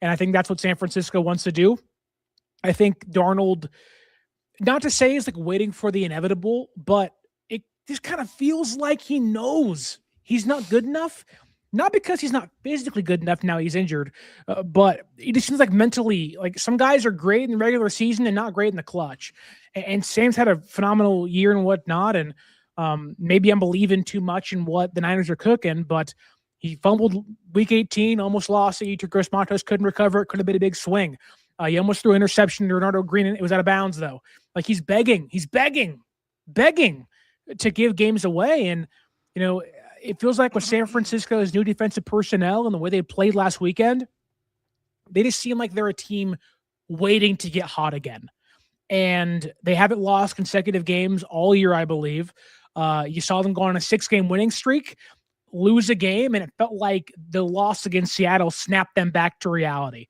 And I think that's what San Francisco wants to do. I think Darnold, not to say is like waiting for the inevitable, but it just kind of feels like he knows he's not good enough. Not because he's not physically good enough now he's injured, but it just seems like mentally, like some guys are great in the regular season and not great in the clutch. And Sam's had a phenomenal year and whatnot, and maybe I'm believing too much in what the Niners are cooking, but he fumbled week 18, almost lost it. Gross Matos couldn't recover. It could have been a big swing. He almost threw an interception to Renardo Green, and it was out of bounds, though. Like, he's begging to give games away. And, you know, it feels like with San Francisco's new defensive personnel and the way they played last weekend, they just seem like they're a team waiting to get hot again. And they haven't lost consecutive games all year, I believe. You saw them go on a 6-game winning streak, lose a game, and it felt like the loss against Seattle snapped them back to reality.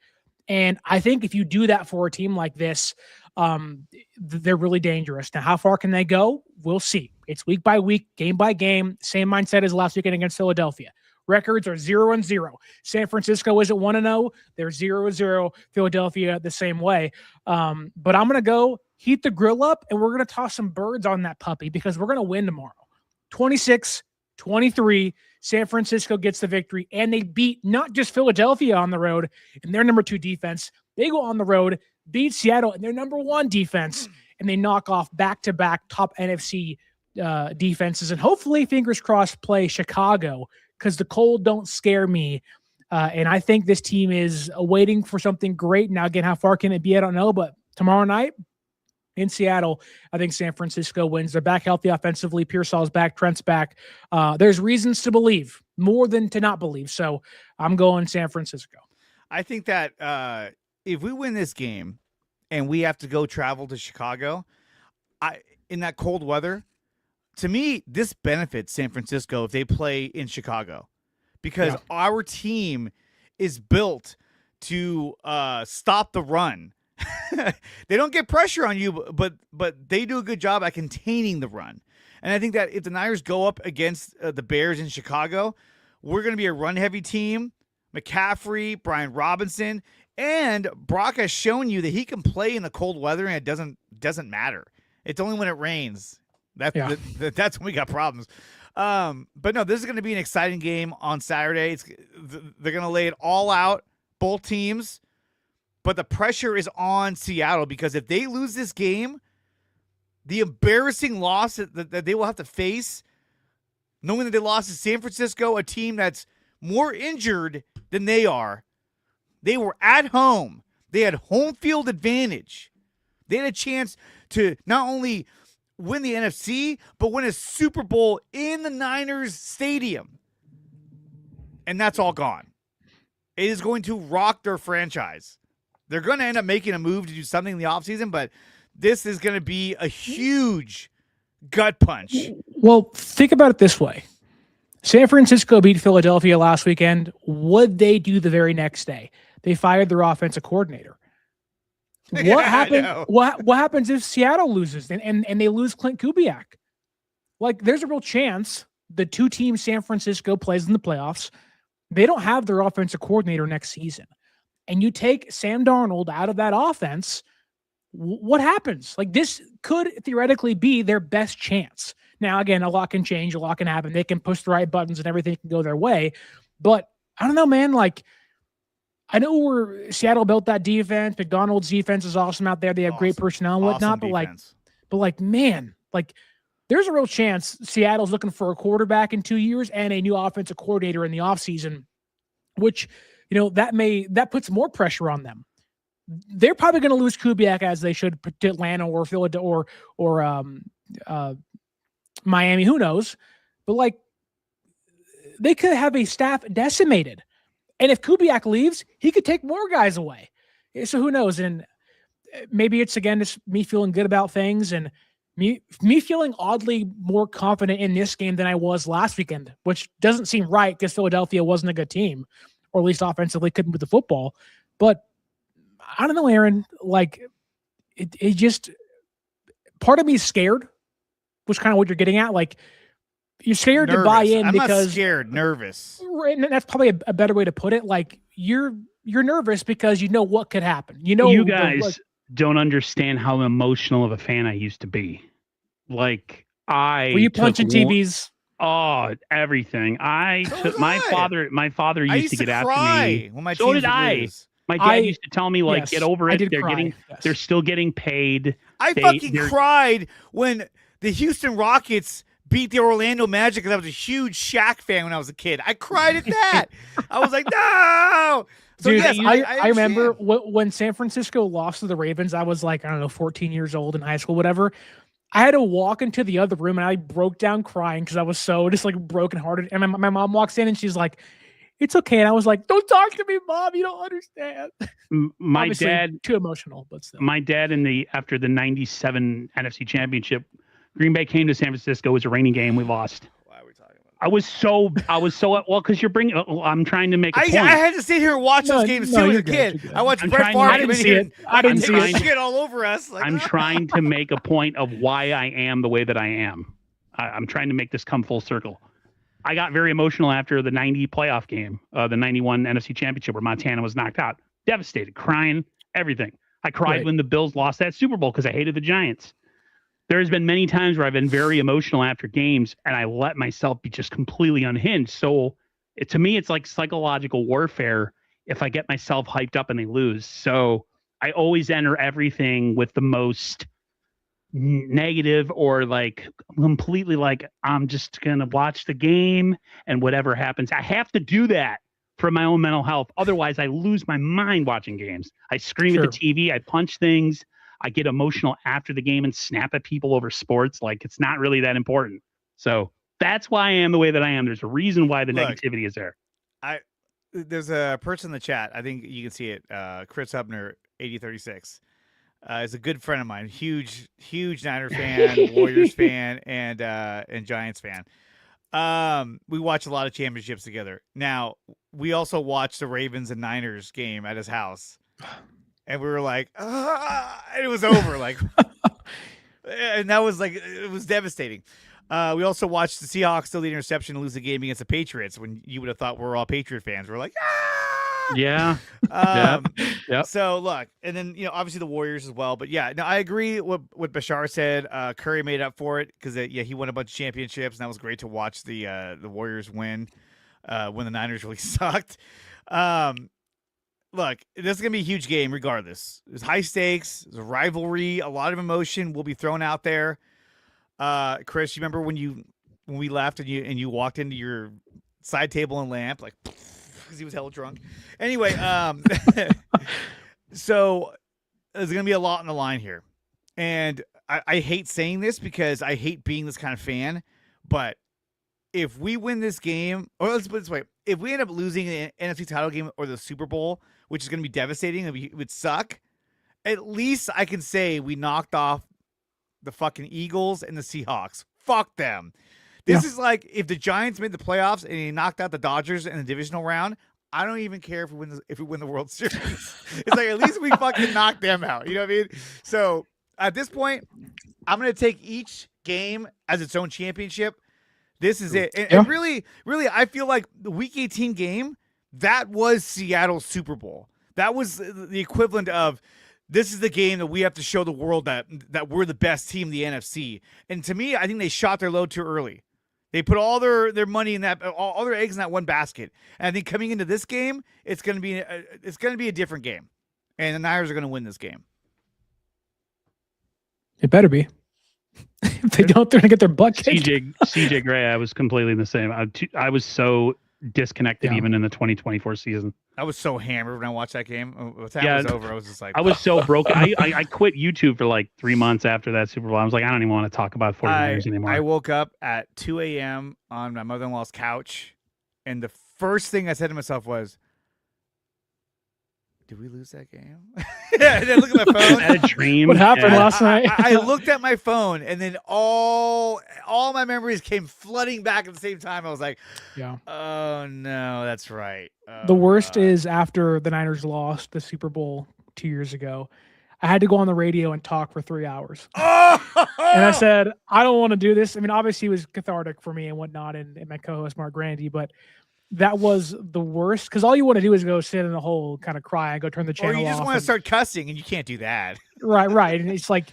And I think if you do that for a team like this, they're really dangerous. Now, how far can they go? We'll see. It's week by week, game by game. Same mindset as last weekend against Philadelphia. Records are 0-0. San Francisco isn't 1-0. They're 0-0. Philadelphia the same way. But I'm going to go heat the grill up, and we're going to toss some birds on that puppy because we're going to win tomorrow. 26-23. San Francisco gets the victory, and they beat not just Philadelphia on the road in their number 2 defense. They go on the road, beat Seattle in their number 1 defense, and they knock off back-to-back top NFC defenses. And hopefully, fingers crossed, play Chicago because the cold don't scare me. And I think this team is waiting for something great. Now, again, how far can it be? I don't know. But tomorrow night in Seattle, I think San Francisco wins. They're back healthy offensively. Pearsall's back. Trent's back. There's reasons to believe more than to not believe. So I'm going San Francisco. I think that if we win this game and we have to go travel to Chicago, in that cold weather, to me, this benefits San Francisco if they play in Chicago, because our team is built to stop the run. They don't get pressure on you, but they do a good job at containing the run. And I think that if the Niners go up against the Bears in Chicago, we're going to be a run-heavy team. McCaffrey, Brian Robinson, and Brock has shown you that he can play in the cold weather, and it doesn't matter. It's only when it rains. That's when we got problems. But no, this is going to be an exciting game on Saturday. They're going to lay it all out, both teams. But the pressure is on Seattle, because if they lose this game, the embarrassing loss that they will have to face, knowing that they lost to San Francisco, a team that's more injured than they are. They were at home. They had home field advantage. They had a chance to not only win the NFC, but win a Super Bowl in the Niners stadium. And that's all gone. It is going to rock their franchise. They're going to end up making a move to do something in the offseason, but this is going to be a huge gut punch. Well, think about it this way. San Francisco beat Philadelphia last weekend. What'd they do the very next day? They fired their offensive coordinator. What happened? What happens if Seattle loses and they lose Clint Kubiak? Like, there's a real chance the two teams San Francisco plays in the playoffs, they don't have their offensive coordinator next season. And you take Sam Darnold out of that offense, what happens? Like, this could theoretically be their best chance. Now, again, a lot can change, a lot can happen. They can push the right buttons and everything can go their way. But I don't know, man. Like, I know where Seattle built that defense. McDonald's defense is awesome out there. They have great personnel and whatnot. But man, there's a real chance Seattle's looking for a quarterback in 2 years and a new offensive coordinator in the offseason, which, that puts more pressure on them. They're probably going to lose Kubiak, as they should, to Atlanta or Philadelphia or Miami, who knows? But they could have a staff decimated. And if Kubiak leaves, he could take more guys away. So who knows? And maybe it's, again, just me feeling good about things and me feeling oddly more confident in this game than I was last weekend, which doesn't seem right because Philadelphia wasn't a good team, or at least offensively couldn't move the football. But I don't know, Aaron, it just, part of me is scared, which kind of what you're getting at. You're scared to buy in. I'm because not scared, nervous. And that's probably a better way to put it. You're nervous because you know what could happen. You guys don't understand how emotional of a fan I used to be. Were you punching TVs? Oh, everything. My father used to get after me. When my so did I. Lose. My dad used to tell me, get over it. They're still getting paid. I fucking cried when the Houston Rockets beat the Orlando Magic, because I was a huge Shaq fan when I was a kid. I cried at that. I was like, no. So dude, yes, I remember when San Francisco lost to the Ravens. I was 14 years old in high school, whatever. I had to walk into the other room and I broke down crying because I was so just brokenhearted. And my mom walks in and she's like, "It's okay." And I was like, "Don't talk to me, Mom. You don't understand." My Obviously, dad, too emotional, but still. My dad after the '97 NFC Championship, Green Bay came to San Francisco. It was a rainy game. We lost. Why are we talking about that? I was so well, because you're bringing. I'm trying to make a point. I had to sit here and watch those games too as a kid. I watched Brett Favre. I didn't see it. I didn't see it. Shit all over us. I'm trying to make a point of why I am the way that I am. I'm trying to make this come full circle. I got very emotional after the 90 playoff game, the 91 NFC Championship, where Montana was knocked out. Devastated, crying, everything. I cried when the Bills lost that Super Bowl because I hated the Giants. There's been many times where I've been very emotional after games, and I let myself be just completely unhinged. So to me, it's like psychological warfare if I get myself hyped up and they lose. So I always enter everything with the most negative or completely I'm just going to watch the game and whatever happens. I have to do that for my own mental health. Otherwise, I lose my mind watching games. I scream at the TV. I punch things. I get emotional after the game and snap at people over sports. It's not really that important. So that's why I am the way that I am. There's a reason why the negativity is there. There's a person in the chat. I think you can see it. Chris Hubner, 8036. is a good friend of mine. Huge Niner fan, Warriors fan, and Giants fan. We watch a lot of championships together. Now, we also watched the Ravens and Niners game at his house. And we were like, and it was over. Like, and that was like, it was devastating. We also watched the Seahawks throw the interception and lose the game against the Patriots when you would have thought we're all Patriot fans. We're like, Yeah. Yep. So look, and then obviously the Warriors as well. But yeah, no, I agree with what Bashar said. Curry made up for it because he won a bunch of championships, and that was great to watch the Warriors win when the Niners really sucked. Look, this is gonna be a huge game regardless. There's high stakes, there's a rivalry, a lot of emotion will be thrown out there. Chris, you remember when we left and you walked into your side table and lamp like. Because he was hella drunk. Anyway, so there's going to be a lot on the line here. And I hate saying this because I hate being this kind of fan. But if we win this game, or let's put it this way, if we end up losing the NFC title game or the Super Bowl, which is going to be devastating, it would suck, at least I can say we knocked off the fucking Eagles and the Seahawks. Fuck them. This is like if the Giants made the playoffs and he knocked out the Dodgers in the divisional round. I don't even care if we win the World Series. It's like at least we fucking knocked them out. You know what I mean? So at this point, I'm gonna take each game as its own championship. This is it. And really, I feel like the Week 18 game that was Seattle's Super Bowl. That was the equivalent of. This is the game that we have to show the world that we're the best team in the NFC. And to me, I think they shot their load too early. They put all their money in that, all their eggs in that one basket. And I think coming into this game, it's going to be a different game, and the Niners are going to win this game. It better be. If they don't, they're going to get their butt kicked. CJ Gray, I was completely the same. I was so disconnected even in the 2024 season. I was so hammered when I watched that game. When it was over, I was just like... I was so broken. I quit YouTube for like 3 months after that Super Bowl. I was like, I don't even want to talk about 49ers anymore. I woke up at 2 a.m. on my mother-in-law's couch, and the first thing I said to myself was, did we lose that game? And then I looked at my phone. I had a dream. What happened last night? I looked at my phone, and then all my memories came flooding back at the same time. I was like, oh, no, that's right. The worst is after the Niners lost the Super Bowl 2 years ago, I had to go on the radio and talk for 3 hours. And I said, I don't want to do this. I mean, obviously it was cathartic for me and whatnot, and my co-host Mark Grandy, but that was the worst because all you want to do is go sit in a hole, kind of cry, and go turn the channel off. Or you just want to start cussing, and you can't do that. Right. And it's like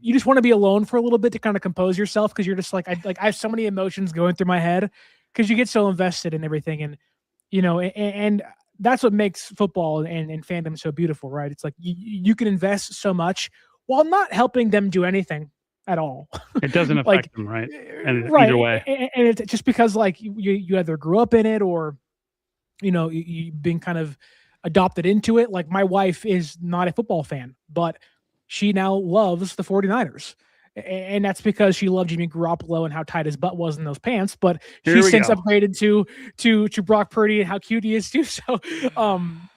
you just want to be alone for a little bit to kind of compose yourself because you're just like I have so many emotions going through my head because you get so invested in everything, and and that's what makes football and fandom so beautiful, right? It's like you can invest so much while not helping them do anything at all. It doesn't affect them, right? And right. Either way. And it's just because like you either grew up in it or, you've been kind of adopted into it. Like my wife is not a football fan, but she now loves the 49ers. And that's because she loved Jimmy Garoppolo and how tight his butt was in those pants. But she's since upgraded to Brock Purdy and how cute he is too. So,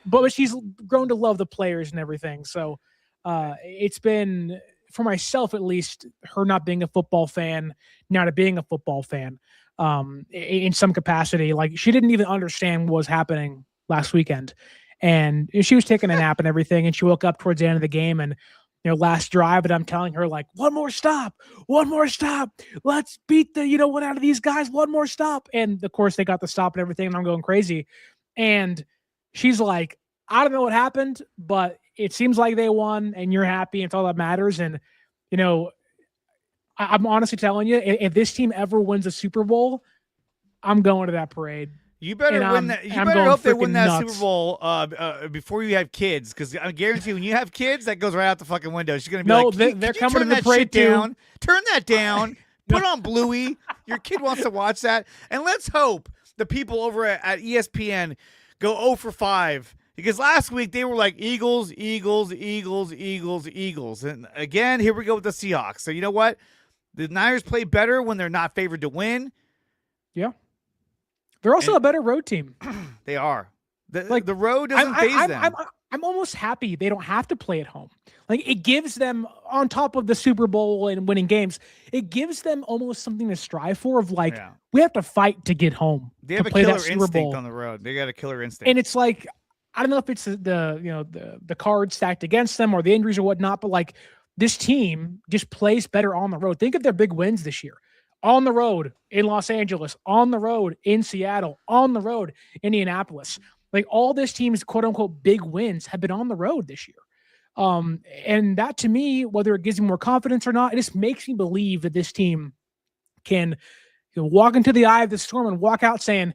but she's grown to love the players and everything. So it's been, for myself at least, her not being a football fan, now to being a football fan in some capacity. Like she didn't even understand what was happening last weekend. And she was taking a nap and everything. And she woke up towards the end of the game and, last drive. And I'm telling her like, one more stop. Let's beat the, one out of these guys, one more stop. And of course they got the stop and everything. And I'm going crazy. And she's like, I don't know what happened, but it seems like they won and you're happy. And it's all that matters. And, I'm honestly telling you, if this team ever wins a Super Bowl, I'm going to that parade. You better win that. You better hope they win that Super Bowl before you have kids, because I guarantee when you have kids, that goes right out the fucking window. She's going to be they're coming to the parade down. Turn that down. Put on Bluey. Your kid wants to watch that. And let's hope the people over at ESPN go 0 for 5. Because last week they were like Eagles. And again, here we go with the Seahawks. So you know what? The Niners play better when they're not favored to win. Yeah. They're also a better road team. They are. The road doesn't faze them. I'm almost happy they don't have to play at home. Like, it gives them, on top of the Super Bowl and winning games, it gives them almost something to strive for of like, we have to fight to get home. They have to a play killer that Super instinct Bowl. on the road. They got a killer instinct. And it's like, I don't know if it's the cards stacked against them or the injuries or whatnot, but like, this team just plays better on the road. Think of their big wins this year. On the road in Los Angeles, on the road in Seattle, on the road in Indianapolis. Like, all this team's quote unquote big wins have been on the road this year. And that, to me, whether it gives me more confidence or not, it just makes me believe that this team can walk into the eye of the storm and walk out saying,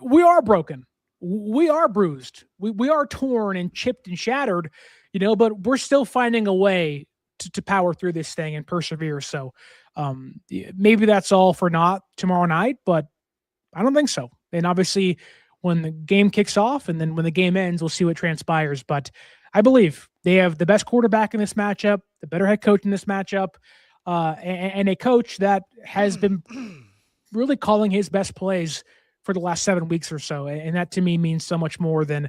we are broken. We are bruised. We are torn and chipped and shattered, but we're still finding a way to power through this thing and persevere. So maybe that's all for not tomorrow night, but I don't think so. And obviously, when the game kicks off and then when the game ends, we'll see what transpires. But I believe they have the best quarterback in this matchup, the better head coach in this matchup, and a coach that has been really calling his best plays for the last 7 weeks or so. And that, to me, means so much more than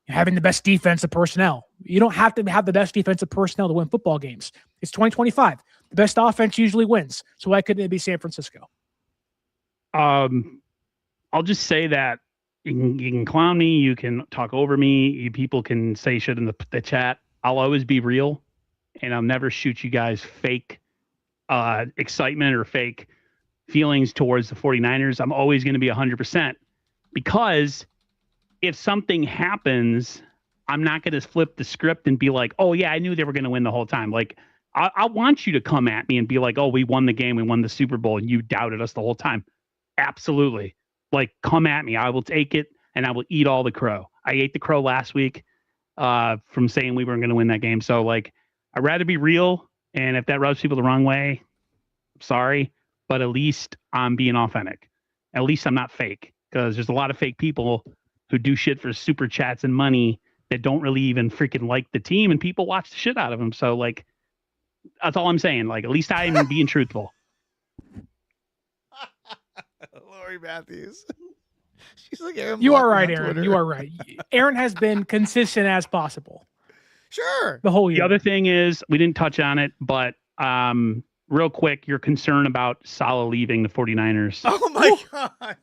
having the best defensive personnel. You don't have to have the best defensive personnel to win football games. It's 2025. The best offense usually wins. So why couldn't it be San Francisco? I'll just say that you can clown me, you can talk over me, you people can say shit in the chat. I'll always be real, and I'll never shoot you guys fake excitement or fake feelings towards the 49ers. I'm always going to be 100%, because if something happens, I'm not going to flip the script and be like, oh yeah, I knew they were going to win the whole time. Like, I want you to come at me and be like, oh, we won the game, we won the Super Bowl, and you doubted us the whole time. Absolutely. Like, come at me. I will take it, and I will eat all the crow. I ate the crow last week from saying we weren't going to win that game. So, like, I'd rather be real, and if that rubs people the wrong way, sorry, but at least I'm being authentic. At least I'm not fake, because there's a lot of fake people who do shit for super chats and money that don't really even freaking like the team, and people watch the shit out of them. So, like, that's all I'm saying. Like, at least I'm being truthful. Lori Matthews. She's like, Aaron, you are right, Aaron. You are right. Aaron has been consistent as possible. Sure. The whole year. The other thing is, we didn't touch on it, but real quick, your concern about Saleh leaving the 49ers. Oh my God.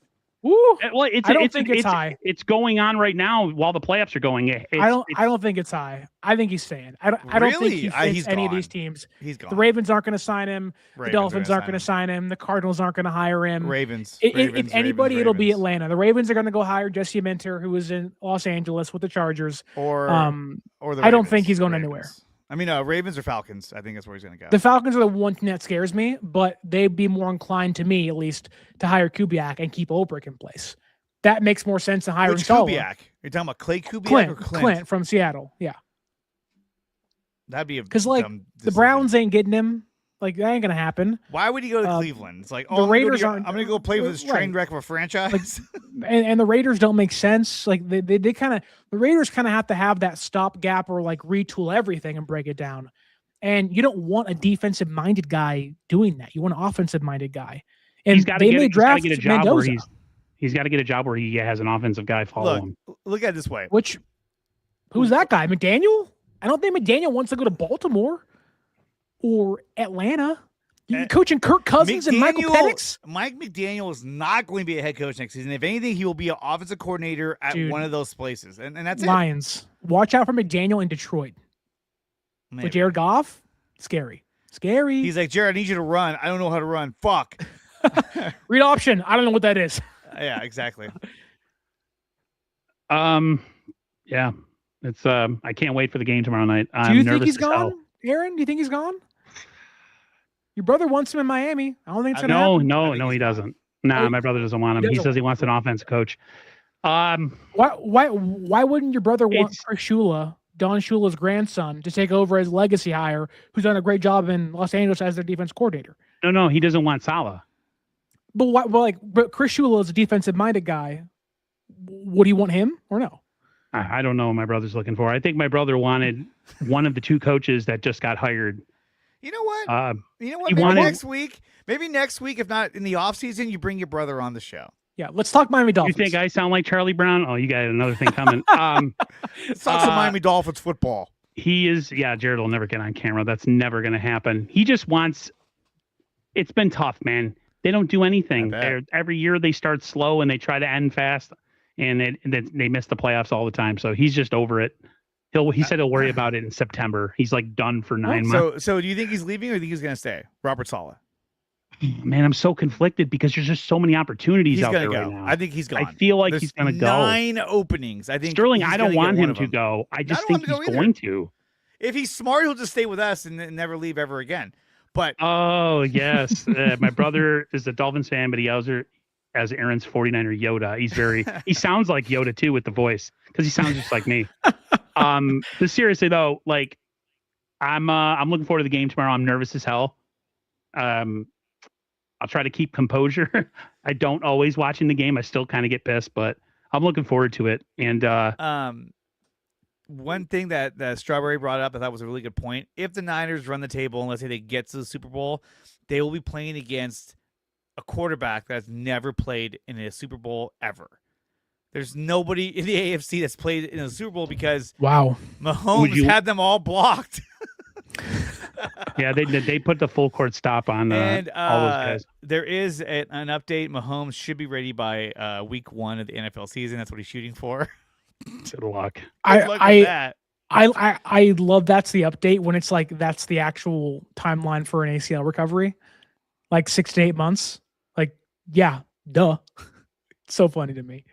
Woo. Well, I don't think it's high. It's going on right now while the playoffs are going. I don't think it's high. I think he's staying. I don't think he fits any of these teams. He's gone. The Ravens aren't going to sign him. The Dolphins aren't going to sign him. The Cardinals aren't going to hire him. Ravens. If anybody, it'll be Atlanta. The Ravens are going to go hire Jesse Minter, who was in Los Angeles with the Chargers. Or the Ravens. I don't think he's going anywhere. I mean, Ravens or Falcons. I think that's where he's going to go. The Falcons are the one thing that scares me, but they'd be more inclined, to me at least, to hire Kubiak and keep Ulbrich in place. That makes more sense than hiring Kubiak? You're talking about Clay Kubiak or Clint? Clint from Seattle. Yeah. That'd be because like the Browns ain't getting him. Like, that ain't gonna happen. Why would he go to Cleveland? It's like, the Raiders aren't. I'm gonna go play with this train wreck of a franchise. Like, and the Raiders don't make sense. Like they kind of, the Raiders kind of have to have that stopgap or like retool everything and break it down. And you don't want a defensive minded guy doing that. You want an offensive minded guy. And he's got to get a job Mendoza. where he's got to get a job where he has an offensive guy follow him. Look at it this way. Who's that guy? McDaniel? I don't think McDaniel wants to go to Baltimore or Atlanta. You're coaching Kirk Cousins and Michael Penix? Mike McDaniel is not going to be a head coach next season. If anything, he will be an offensive coordinator at one of those places. And that's Lions. Watch out for McDaniel in Detroit. Maybe. With Jared Goff, scary. He's like, Jared, I need you to run. I don't know how to run. Fuck. Read option. I don't know what that is. Yeah, exactly. Yeah, it's I can't wait for the game tomorrow night. Do you think he's gone, Aaron? Do you think he's gone? Your brother wants him in Miami. I don't think it's gonna happen. No, he doesn't. Nah, my brother doesn't want him. He says he wants an offensive coach. Why wouldn't your brother want Chris Shula, Don Shula's grandson, to take over as legacy hire, who's done a great job in Los Angeles as their defense coordinator? No, he doesn't want Saleh. But Chris Shula is a defensive-minded guy. Would he want him or no? I don't know what my brother's looking for. I think my brother wanted one of the two coaches that just got hired. You know what? Maybe next week, if not in the offseason, you bring your brother on the show. Yeah, let's talk Miami Dolphins. You think I sound like Charlie Brown? Oh, you got another thing coming. Let's talk some Miami Dolphins football. He is, Jared will never get on camera. That's never going to happen. He just wants, it's been tough, man. They don't do anything. Every year they start slow and they try to end fast, and they miss the playoffs all the time. So he's just over it. He said he'll worry about it in September. He's like done for 9 months. So do you think he's leaving or do you think he's going to stay? Robert Saleh. Man, I'm so conflicted because there's just so many opportunities out there right now. I think he's gone. I feel like he's going to go. 9 openings. I think Sterling, I don't want him to go. I just think he's going to. If he's smart, he'll just stay with us and never leave ever again. But oh yes, my brother is a Dolphins fan, but he also as Aaron's 49er Yoda. He sounds like Yoda too with the voice because he sounds just like me. But seriously though, like I'm looking forward to the game tomorrow. I'm nervous as hell. I'll try to keep composure. I don't always watching the game. I still kind of get pissed, but I'm looking forward to it. And one thing that Strawberry brought up, I thought was a really good point. If the Niners run the table and let's say they get to the Super Bowl, they will be playing against a quarterback that's never played in a Super Bowl ever. There's nobody in the AFC that's played in a Super Bowl because Mahomes had them all blocked. Yeah, they put the full court stop on all those guys. There is an update. Mahomes should be ready by week 1 of the NFL season. That's what he's shooting for. Good luck. I love that's the update when it's like that's the actual timeline for an ACL recovery, like 6 to 8 months. Like, yeah, duh. It's so funny to me.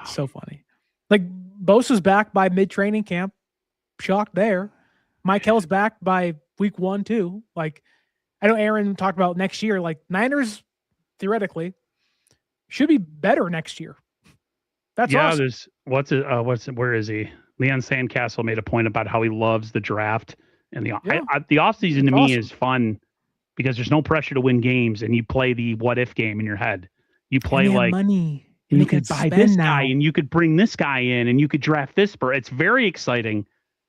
So funny. Like Bosa's back by mid-training camp. Shocked there. Michael's back by week 1 too. Like, I know Aaron talked about next year. Like Niners, theoretically, should be better next year. That's awesome. Where is he? Leon Sandcastle made a point about how he loves the draft and the offseason to me is fun because there's no pressure to win games and you play the what if game in your head. You play like money. And you could buy this guy and you could bring this guy in and you could draft this. It's very exciting.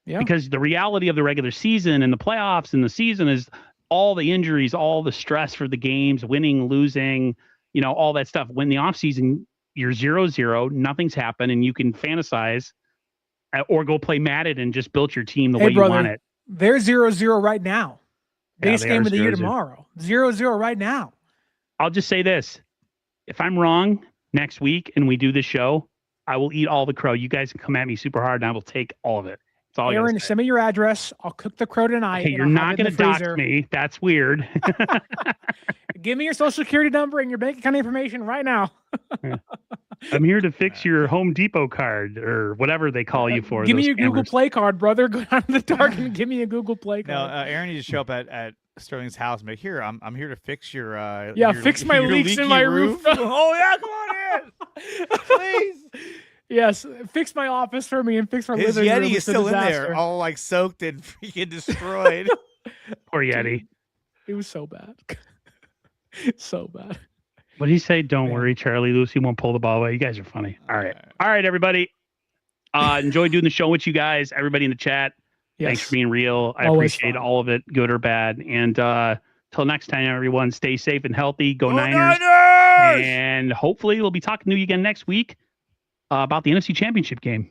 Yeah. Because the reality of the regular season and the playoffs and the season is all the injuries, all the stress for the games, winning, losing, all that stuff. When the offseason, you're 0-0, nothing's happened, and you can fantasize or go play Madden and just build your team the way you want it. They're 0-0 right now. Biggest game of the year tomorrow. 0-0 right now. I'll just say this. If I'm wrong next week and we do this show, I will eat all the crow. You guys can come at me super hard and I will take all of it. Aaron, send me your address. I'll cook the crow tonight. Okay, you're not going to dox me. That's weird. Give me your social security number and your bank account information right now. I'm here to fix your Home Depot card or whatever they call you for. Give me your Google Play card, brother. Go down to the Target and give me a Google Play card. No, Aaron needs to show up at Sterling's house and be like, here, I'm here to fix your fix my leaks in my roof. Oh yeah, come on in. Please. Yes, fix my office for me and fix my living room. His Yeti is still in there, all like soaked and freaking destroyed. Poor Yeti. It was so bad. So bad. What did he say? Don't worry, Charlie. Lucy won't pull the ball away. You guys are funny. All right, everybody. Enjoy doing the show with you guys. Everybody in the chat. Yes. Thanks for being real. I appreciate all of it, good or bad. And till next time, everyone, stay safe and healthy. Go Niners! And hopefully we'll be talking to you again next week about the NFC Championship game.